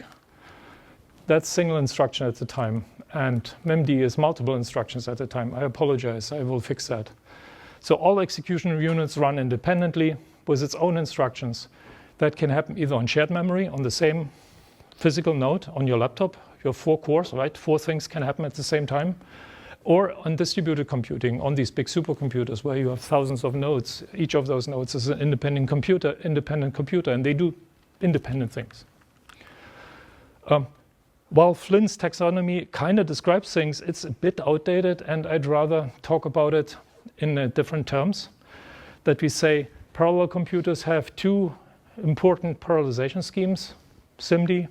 that's single instruction at a time, and MIMD is multiple instructions at a time. I apologize, I will fix that. So all execution units run independently with its own instructions. That can happen either on shared memory, on the same physical node on your laptop. You have 4 cores, right? 4 things can happen at the same time. Or on distributed computing, on these big supercomputers where you have thousands of nodes. Each of those nodes is an independent computer, and they do independent things. While Flynn's taxonomy kind of describes things, it's a bit outdated, and I'd rather talk about it in different terms. That we say parallel computers have 2 important parallelization schemes, SIMD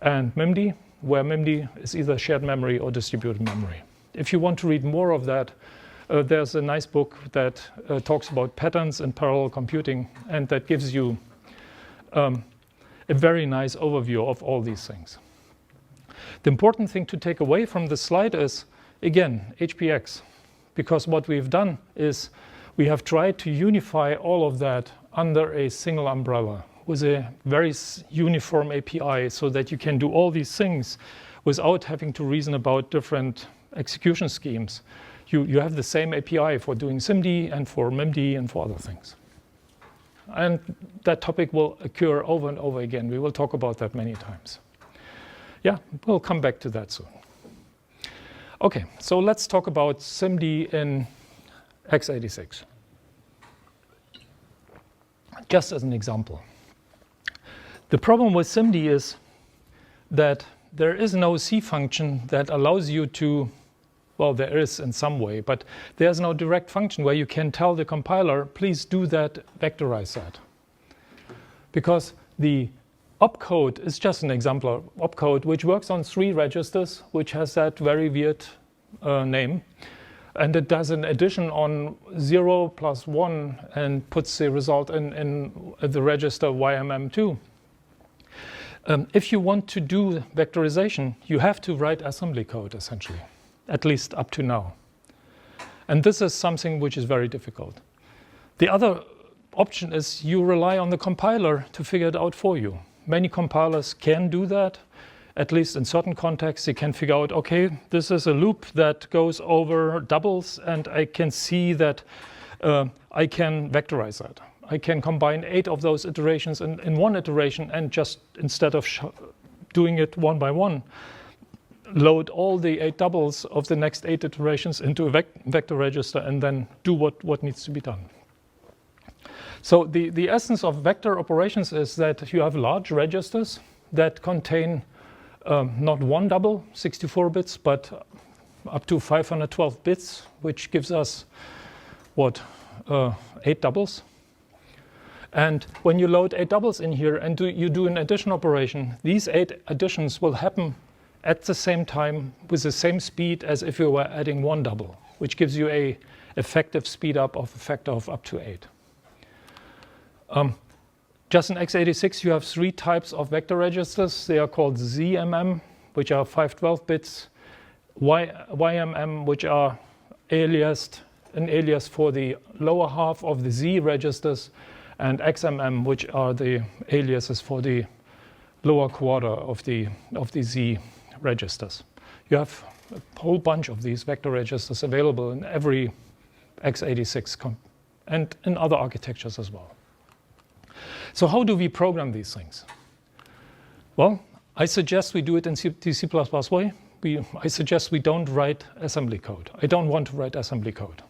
and MIMD, where MIMD is either shared memory or distributed memory. If you want to read more of that, there's a nice book that talks about patterns in parallel computing, and that gives you a very nice overview of all these things. The important thing to take away from this slide is, again, HPX, because what we've done is we have tried to unify all of that under a single umbrella with a very uniform API, so that you can do all these things without having to reason about different execution schemes. You have the same API for doing SIMD and for MIMD and for other things. And that topic will occur over and over again. We will talk about that many times. Yeah, we'll come back to that soon. Okay, so let's talk about SIMD in x86. Just as an example. The problem with SIMD is that there is no C function that allows you to, well, there is in some way, but there's no direct function where you can tell the compiler, please do that, vectorize that. Because the opcode is just an example of opcode which works on 3 registers, which has that very weird name. And it does an addition on 0 plus 1 and puts the result in the register YMM2. If you want to do vectorization, you have to write assembly code, essentially, at least up to now. And this is something which is very difficult. The other option is you rely on the compiler to figure it out for you. Many compilers can do that, at least in certain contexts. They can figure out, okay, this is a loop that goes over doubles, and I can see that I can vectorize that. I can combine 8 of those iterations in one iteration, and just instead of doing it one by one, load all the 8 doubles of the next 8 iterations into a vector register and then do what needs to be done. So the essence of vector operations is that you have large registers that contain not one double, 64 bits, but up to 512 bits, which gives us, what, 8 doubles. And when you load 8 doubles in here and you do an addition operation, these 8 additions will happen at the same time with the same speed as if you were adding 1 double, which gives you a effective speed up of a factor of up to 8. Just in x86, you have 3 types of vector registers. They are called ZMM, which are 512 bits, YMM, which are an alias for the lower half of the Z registers, and XMM, which are the aliases for the lower quarter of the Z registers. You have a whole bunch of these vector registers available in every x86 and in other architectures as well. So how do we program these things? Well, I suggest we do it in the C++ way. I suggest we don't write assembly code. I don't want to write assembly code.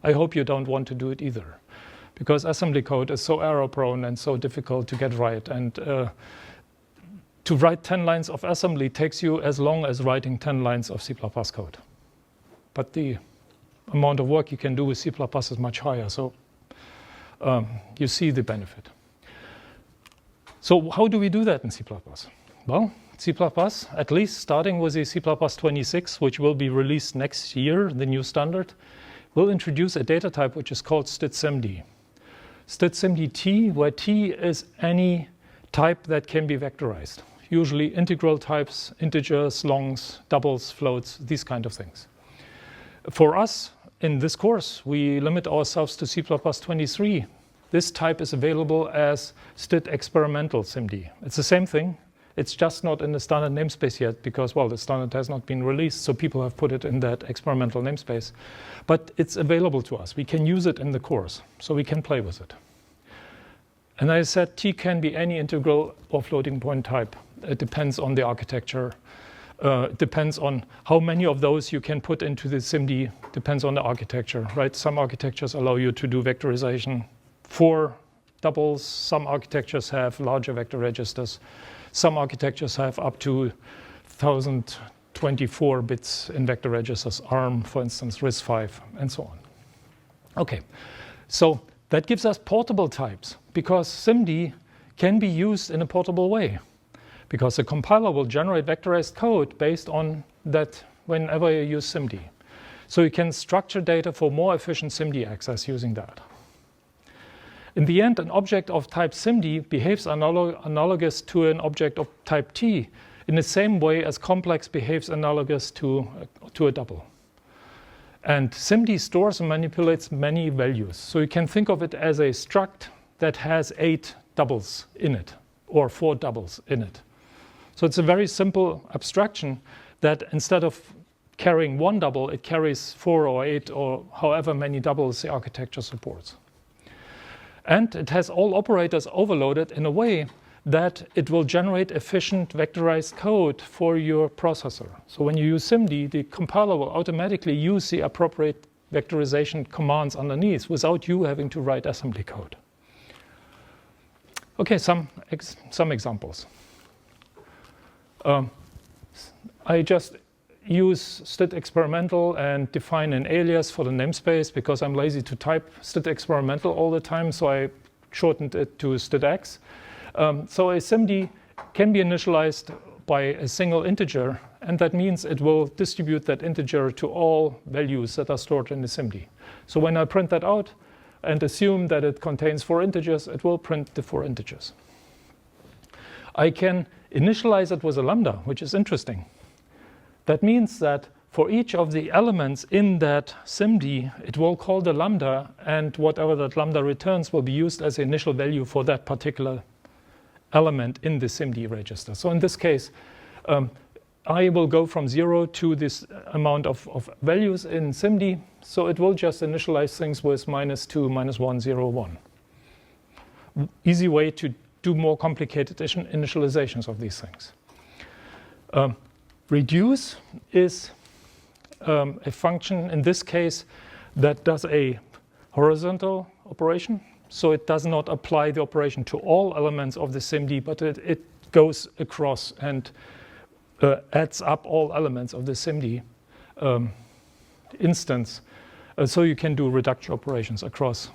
I hope you don't want to do it either, because assembly code is so error-prone and so difficult to get right. And to write 10 lines of assembly takes you as long as writing 10 lines of C++ code. But the amount of work you can do with C++ is much higher, so you see the benefit. So how do we do that in C++? Well, C++, at least starting with the C++26, which will be released next year, the new standard, will introduce a data type which is called stdsymd. Stdsymd T, where T is any type that can be vectorized. Usually integral types, integers, longs, doubles, floats, these kind of things. For us, in this course, we limit ourselves to C++23. This type is available as std experimental SIMD. It's the same thing. It's just not in the standard namespace yet because, well, the standard has not been released, so people have put it in that experimental namespace. But it's available to us. We can use it in the course, so we can play with it. And I said T can be any integral or floating point type. It depends on the architecture. It depends on how many of those you can put into the SIMD. Depends on the architecture, right? Some architectures allow you to do vectorization for doubles. Some architectures have larger vector registers. Some architectures have up to 1024 bits in vector registers, ARM, for instance, RISC-V, and so on. Okay, so that gives us portable types because SIMD can be used in a portable way because the compiler will generate vectorized code based on that whenever you use SIMD. So you can structure data for more efficient SIMD access using that. In the end, an object of type SIMD behaves analogous to an object of type T in the same way as complex behaves analogous to a double. And SIMD stores and manipulates many values. So you can think of it as a struct that has 8 doubles in it, or 4 doubles in it. So it's a very simple abstraction that instead of carrying 1 double, it carries 4 or 8 or however many doubles the architecture supports. And it has all operators overloaded in a way that it will generate efficient vectorized code for your processor. So when you use SIMD, the compiler will automatically use the appropriate vectorization commands underneath without you having to write assembly code. Okay, some examples. I just use std experimental and define an alias for the namespace because I'm lazy to type std experimental all the time, so I shortened it to stdx. So a SIMD can be initialized by a single integer, and that means it will distribute that integer to all values that are stored in the SIMD. So when I print that out and assume that it contains 4 integers, it will print the 4 integers. I can initialize it with a lambda, which is interesting. That means that for each of the elements in that SIMD, it will call the lambda, and whatever that lambda returns will be used as the initial value for that particular element in the SIMD register. So in this case, I will go from 0 to this amount of values in SIMD, so it will just initialize things with -2, -1, 0, 1. Easy way to do more complicated initializations of these things. Reduce is a function, in this case, that does a horizontal operation. So it does not apply the operation to all elements of the SIMD, but it goes across and adds up all elements of the SIMD. instance, so you can do reduction operations across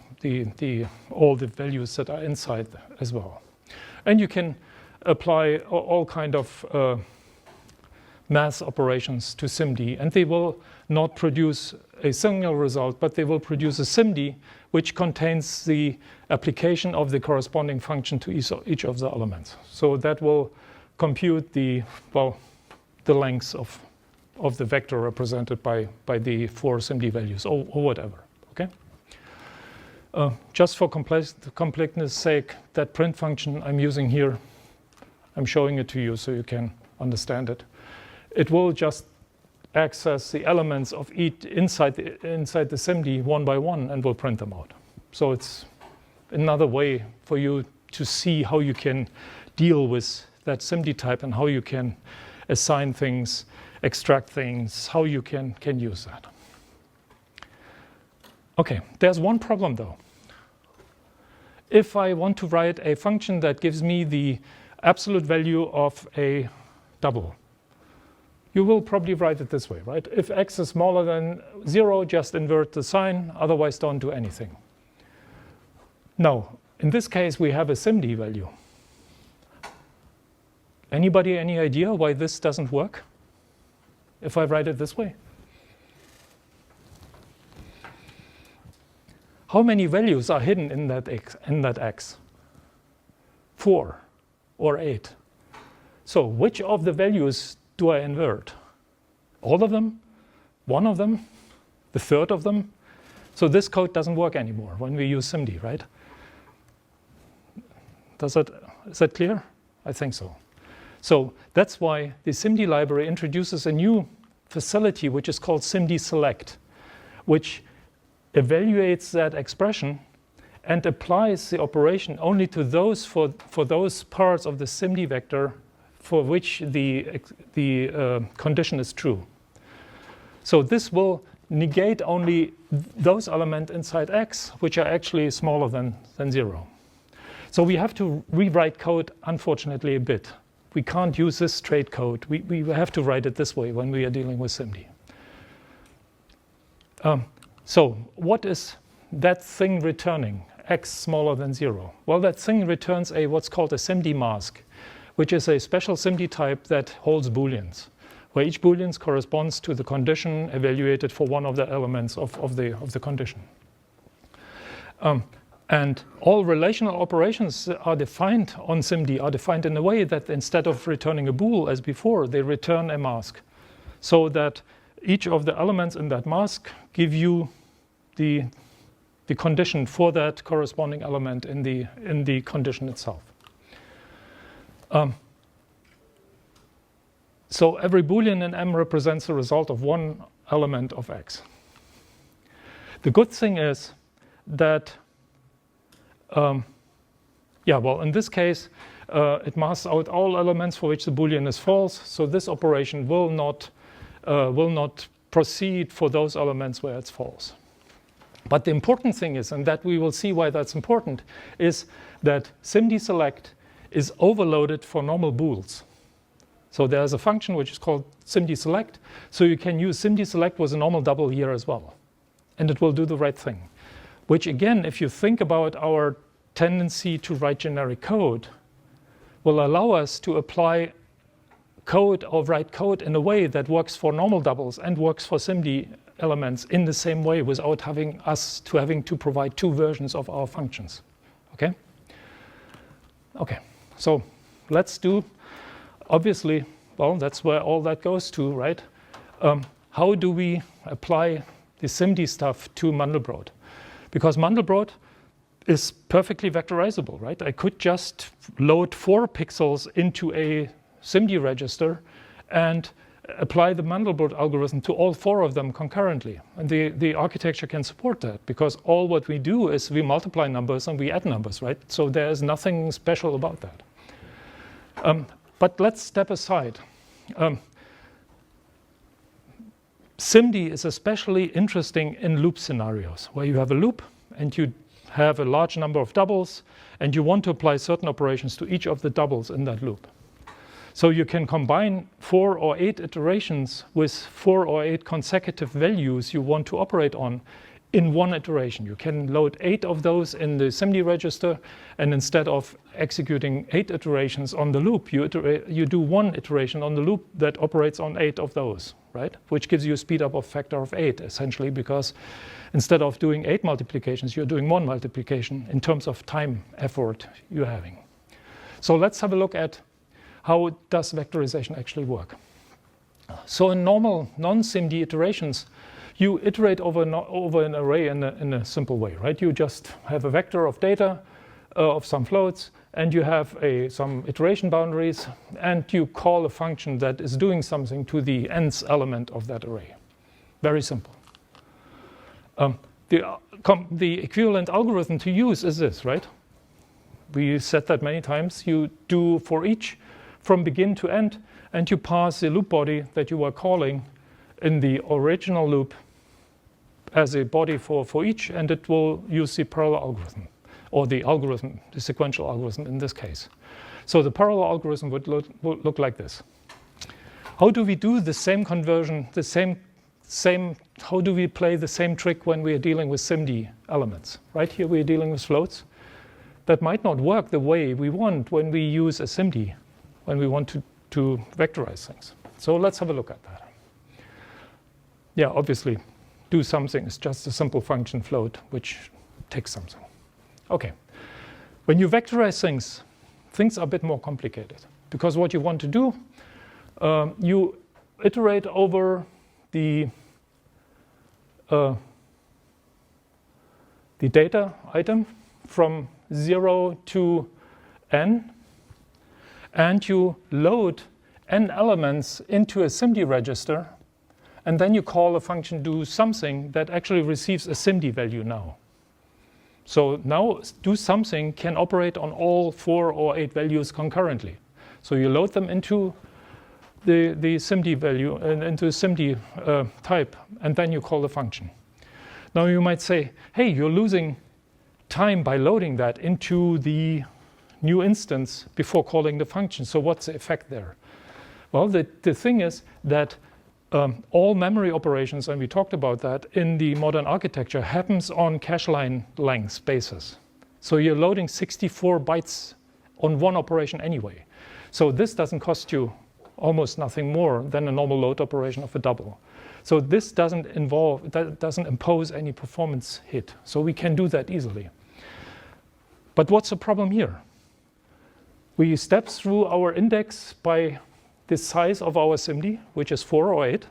all the values that are inside as well. And you can apply all kind of math operations to SIMD, and they will not produce a single result, but they will produce a SIMD which contains the application of the corresponding function to each of the elements. So that will compute the lengths of the vector represented by the 4 SIMD values or whatever. Okay. Just for completeness sake, that print function I'm using here, I'm showing it to you so you can understand it. It will just access the elements of each inside the SIMD one by one and will print them out. So it's another way for you to see how you can deal with that SIMD type and how you can assign things, extract things, how you can use that. Okay, there's one problem though. If I want to write a function that gives me the absolute value of a double, you will probably write it this way, right? If x is smaller than 0, just invert the sign, otherwise don't do anything. Now, in this case, we have a SIMD value. Anybody any idea why this doesn't work if I write it this way? How many values are hidden in that x? 4 or 8. So which of the values do I invert? All of them? One of them? The third of them? So this code doesn't work anymore when we use SIMD, right? Is that clear? I think so. So that's why the SIMD library introduces a new facility which is called SIMD select, which evaluates that expression and applies the operation only to those for those parts of the SIMD vector for which the condition is true. So this will negate only those elements inside x which are actually smaller than 0. So we have to rewrite code, unfortunately, a bit. We can't use this straight code. We have to write it this way when we are dealing with SIMD. So what is that thing returning, x smaller than 0? Well, that thing returns what's called a SIMD mask, which is a special SIMD type that holds booleans, where each boolean corresponds to the condition evaluated for one of the elements of the condition. And all relational operations are defined on SIMD are defined in a way that instead of returning a bool as before, they return a mask, so that each of the elements in that mask give you the condition for that corresponding element in the condition itself. So every boolean in M represents the result of one element of X. The good thing is that in this case, it masks out all elements for which the boolean is false. So this operation will not proceed for those elements where it's false. But the important thing is, and that we will see why that's important, is that SIMD select is overloaded for normal bools. So there's a function which is called SIMD select. So you can use SIMD select with a normal double here as well, and it will do the right thing. Which again, if you think about our tendency to write generic code, will allow us to apply code or write code in a way that works for normal doubles and works for SIMD elements in the same way without having to provide two versions of our functions. Okay? Okay, so let's do, obviously, well, that's where all that goes to, right? How do we apply the SIMD stuff to Mandelbrot? Because Mandelbrot is perfectly vectorizable, right? I could just load 4 pixels into a SIMD register and apply the Mandelbrot algorithm to all 4 of them concurrently. And the architecture can support that, because all what we do is we multiply numbers and we add numbers, right? So there is nothing special about that. But let's step aside. SIMD is especially interesting in loop scenarios, where you have a loop and you have a large number of doubles and you want to apply certain operations to each of the doubles in that loop. So you can combine 4 or 8 iterations with 4 or 8 consecutive values you want to operate on in one iteration. You can load 8 of those in the SIMD register, and instead of executing 8 iterations on the loop, you do 1 iteration on the loop that operates on 8 of those, right? Which gives you a speed up of factor of 8, essentially, because instead of doing 8 multiplications, you're doing 1 multiplication in terms of time effort you're having. So let's have a look at how does vectorization actually work. So in normal non-SIMD iterations, you iterate over an array in a simple way, right? You just have a vector of data of some floats, and you have some iteration boundaries, and you call a function that is doing something to the nth element of that array. Very simple. The equivalent algorithm to use is this, right? We said that many times. You do for each from begin to end, and you pass the loop body that you were calling in the original loop as a body for each, and it will use the parallel algorithm, or the algorithm, the sequential algorithm in this case. So the parallel algorithm would look like this. How do we do the same conversion, how do we play the same trick when we are dealing with SIMD elements? Right here we are dealing with floats. That might not work the way we want when we use a SIMD, when we want to vectorize things. So let's have a look at that. Yeah, obviously, do something is just a simple function float, which takes something. Okay. When you vectorize things are a bit more complicated, because what you want to do, you iterate over the data item from 0 to n, and you load n elements into a SIMD register, and then you call a function do something that actually receives a SIMD value now. So now do something can operate on all 4 or 8 values concurrently. So you load them into the SIMD value, into the SIMD type, and then you call the function. Now you might say, hey, you're losing time by loading that into the new instance before calling the function. So what's the effect there? Well, the thing is that all memory operations, and we talked about that in the modern architecture, happens on cache line length basis. So you're loading 64 bytes on one operation anyway. So this doesn't cost you almost nothing more than a normal load operation of a double. So this doesn't impose any performance hit. So we can do that easily. But what's the problem here? We step through our index by the size of our SIMD, which is 4 or 8.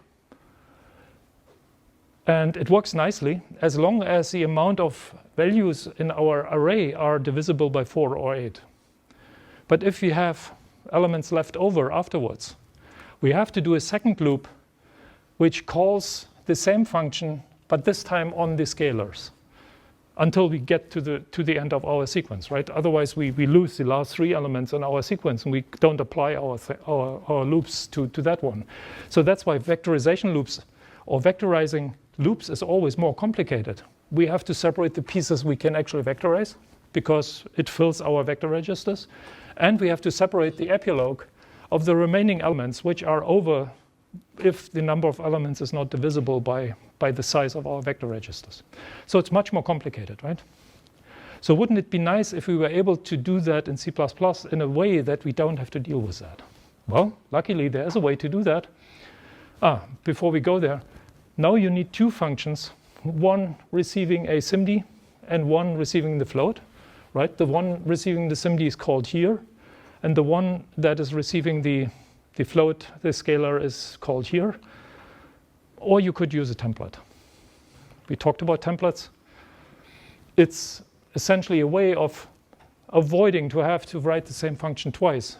And it works nicely as long as the amount of values in our array are divisible by 4 or 8. But if we have elements left over afterwards, we have to do a second loop which calls the same function, but this time on the scalars, until we get to the end of our sequence, right? Otherwise, we lose the last 3 elements in our sequence, and we don't apply our loops to that one. So that's why vectorization loops or vectorizing loops is always more complicated. We have to separate the pieces we can actually vectorize, because it fills our vector registers, and we have to separate the epilogue of the remaining elements, which are over if the number of elements is not divisible by the size of our vector registers. So it's much more complicated, right? So wouldn't it be nice if we were able to do that in C++ in a way that we don't have to deal with that? Well, luckily there is a way to do that. Before we go there, now you need 2 functions, one receiving a SIMD and one receiving the float, right? The one receiving the SIMD is called here, and the one that is receiving the float, the scalar, is called here. Or you could use a template. We talked about templates. It's essentially a way of avoiding to have to write the same function twice.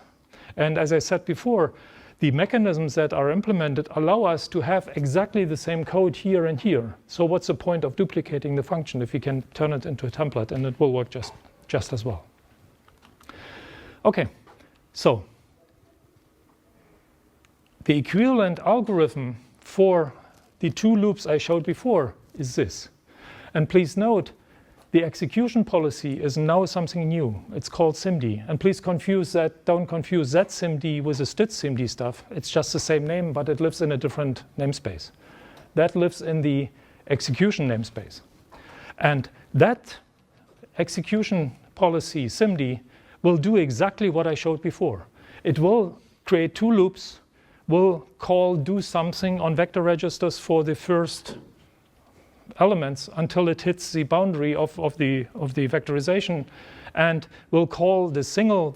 And as I said before, the mechanisms that are implemented allow us to have exactly the same code here and here. So what's the point of duplicating the function if we can turn it into a template and it will work just as well? Okay, so the equivalent algorithm for the 2 loops I showed before is this. And please note, The execution policy is now something new. It's called SIMD. And please don't confuse that SIMD with the stütz SIMD stuff. It's just the same name, but it lives in a different namespace. That lives in the execution namespace. And that execution policy, SIMD, will do exactly what I showed before. It will create two loops, will do something on vector registers for the first elements until it hits the boundary of the vectorization, and will call the scalar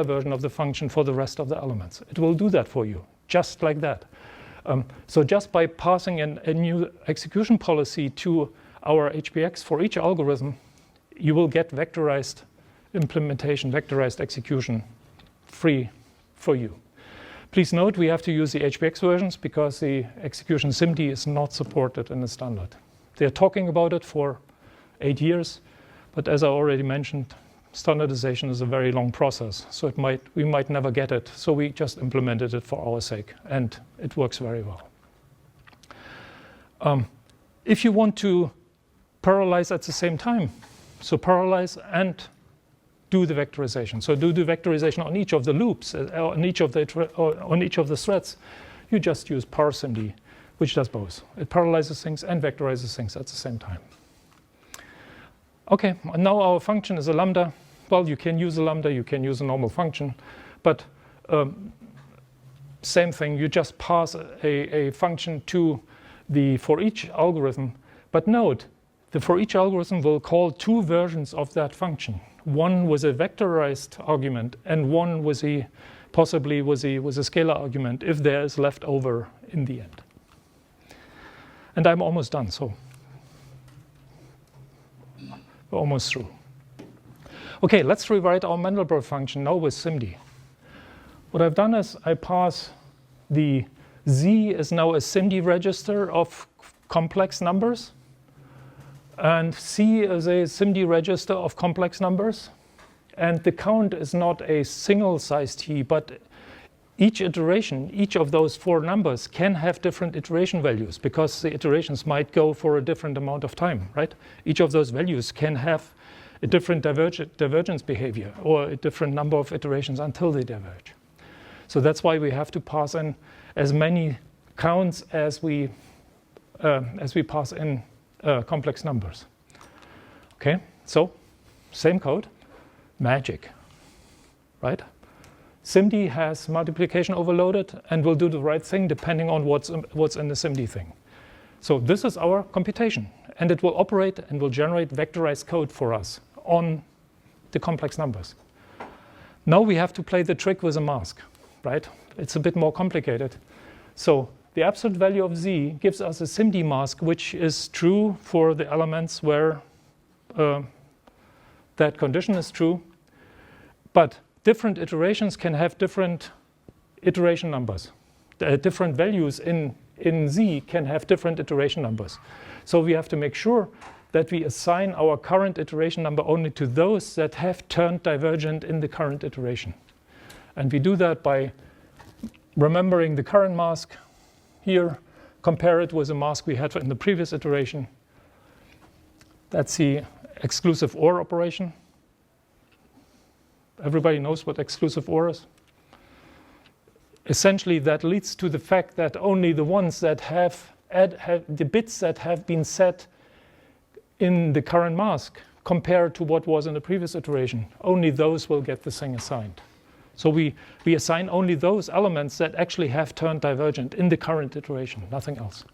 version of the function for the rest of the elements. It will do that for you, just like that. So just by passing a new execution policy to our HPX for each algorithm, you will get vectorized implementation, vectorized execution free for you. Please note we have to use the HPX versions because the execution SIMD is not supported in the standard. They're talking about it for 8 years, but as I already mentioned, standardization is a very long process, so we might never get it. So we just implemented it for our sake, and it works very well. If you want to parallelize at the same time, so parallelize and do the vectorization. So do the vectorization on each of the loops, on each of the threads. You just use parsimd, which does both. It parallelizes things and vectorizes things at the same time. Okay, and now our function is a lambda. Well, you can use a lambda, you can use a normal function, but same thing. You just pass a function to the for each algorithm. But note, the for each algorithm will call two versions of that function. One with a vectorized argument and one with possibly with a scalar argument if there is left over in the end. And I'm almost done, so we're almost through. Okay, let's rewrite our Mandelbrot function now with SIMD. What I've done is I pass the Z is now a SIMD register of complex numbers, and C is a SIMD register of complex numbers, and the count is not a single-sized T, but each iteration, each of those 4 numbers can have different iteration values because the iterations might go for a different amount of time, right? Each of those values can have a different divergence behavior or a different number of iterations until they diverge. So that's why we have to pass in as many counts as we pass in complex numbers. Okay, so same code, magic, right? SIMD has multiplication overloaded and will do the right thing depending on what's in the SIMD thing. So this is our computation, and it will operate and will generate vectorized code for us on the complex numbers. Now we have to play the trick with a mask, right? It's a bit more complicated. So the absolute value of Z gives us a SIMD mask, which is true for the elements where that condition is true. But different iterations can have different iteration numbers. Different values in Z can have different iteration numbers. So we have to make sure that we assign our current iteration number only to those that have turned divergent in the current iteration. And we do that by remembering the current mask here, compare it with the mask we had in the previous iteration. That's the exclusive OR operation. Everybody knows what exclusive OR is. Essentially, that leads to the fact that only the ones that have the bits that have been set in the current mask compared to what was in the previous iteration, only those will get the thing assigned. So we assign only those elements that actually have turned divergent in the current iteration, nothing else.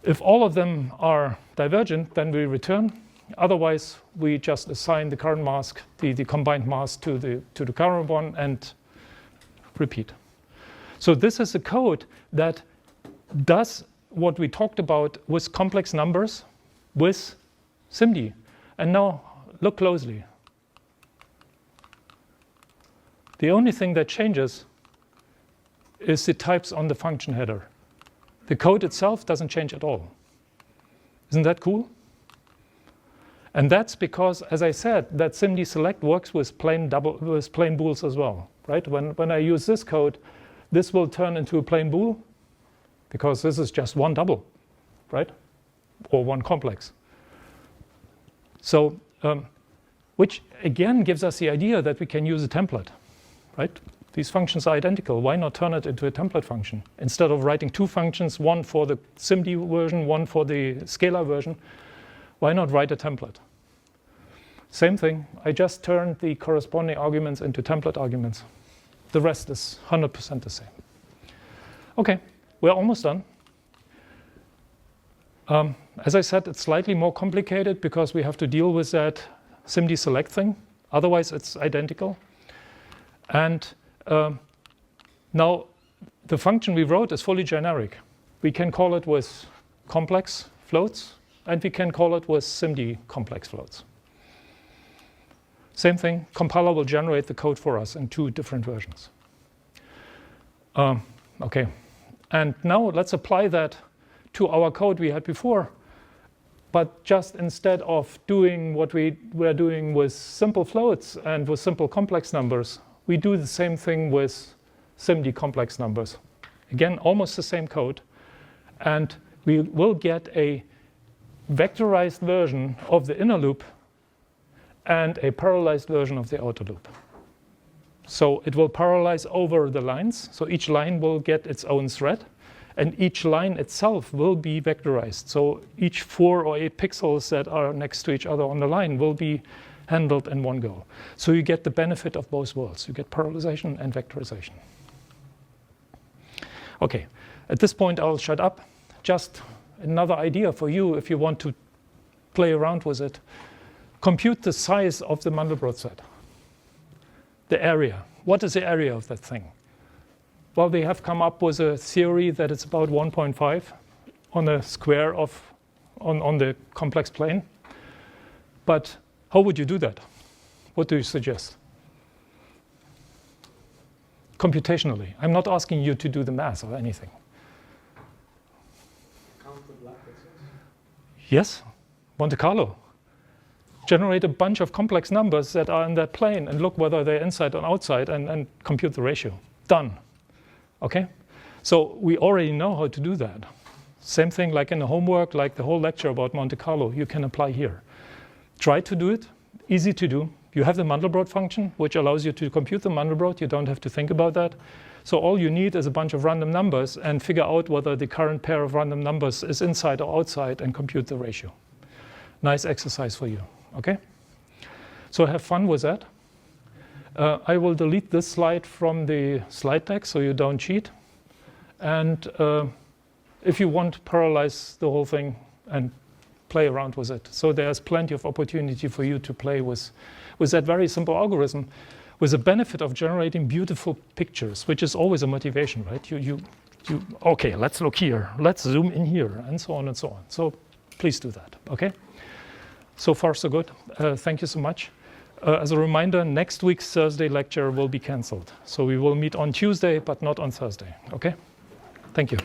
If all of them are divergent, then we return. Otherwise, we just assign the current mask, the combined mask to the current one and repeat. So this is a code that does what we talked about with complex numbers with SIMD. And now look closely. The only thing that changes is the types on the function header. The code itself doesn't change at all. Isn't that cool? And that's because, as I said, that SIMD select works with plain bools as well, right? When I use this code, this will turn into a plain bool because this is just one double, right? or one complex. So, which again gives us the idea that we can use a template, right? These functions are identical. Why not turn it into a template function? Instead of writing two functions, one for the SIMD version, one for the scalar version, why not write a template? Same thing, I just turned the corresponding arguments into template arguments. The rest is 100% the same. Okay, we're almost done. As I said, it's slightly more complicated because we have to deal with that SIMD select thing. Otherwise, it's identical. And now the function we wrote is fully generic. We can call it with complex floats, and we can call it with SIMD complex floats. Same thing, compiler will generate the code for us in two different versions. Okay, and now let's apply that to our code we had before, but just instead of doing what we were doing with simple floats and with simple complex numbers, we do the same thing with SIMD complex numbers. Again, almost the same code, and we will get a vectorized version of the inner loop and a parallelized version of the outer loop. So it will parallelize over the lines. So each line will get its own thread, and each line itself will be vectorized. So each 4 or 8 pixels that are next to each other on the line will be handled in one go. So you get the benefit of both worlds. You get parallelization and vectorization. Okay, at this point I'll shut up. Just another idea for you if you want to play around with it. Compute the size of the Mandelbrot set. The area. What is the area of that thing? Well, they have come up with a theory that it's about 1.5 on a square of on the complex plane. But how would you do that? What do you suggest? Computationally. I'm not asking you to do the math or anything. Count the black pixels? Yes, Monte Carlo. Generate a bunch of complex numbers that are in that plane and look whether they're inside or outside and compute the ratio. Done. Okay? So we already know how to do that. Same thing like in the homework, like the whole lecture about Monte Carlo, you can apply here. Try to do it. Easy to do. You have the Mandelbrot function, which allows you to compute the Mandelbrot. You don't have to think about that. So all you need is a bunch of random numbers and figure out whether the current pair of random numbers is inside or outside and compute the ratio. Nice exercise for you. Okay? So have fun with that. I will delete this slide from the slide deck so you don't cheat. And if you want, parallelize the whole thing and play around with it. So there's plenty of opportunity for you to play with that very simple algorithm with the benefit of generating beautiful pictures, which is always a motivation, right? Okay, let's look here. Let's zoom in here, and so on and so on. So please do that, okay? So far, so good. Thank you so much. As a reminder, next week's Thursday lecture will be canceled. So we will meet on Tuesday, but not on Thursday, okay? Thank you.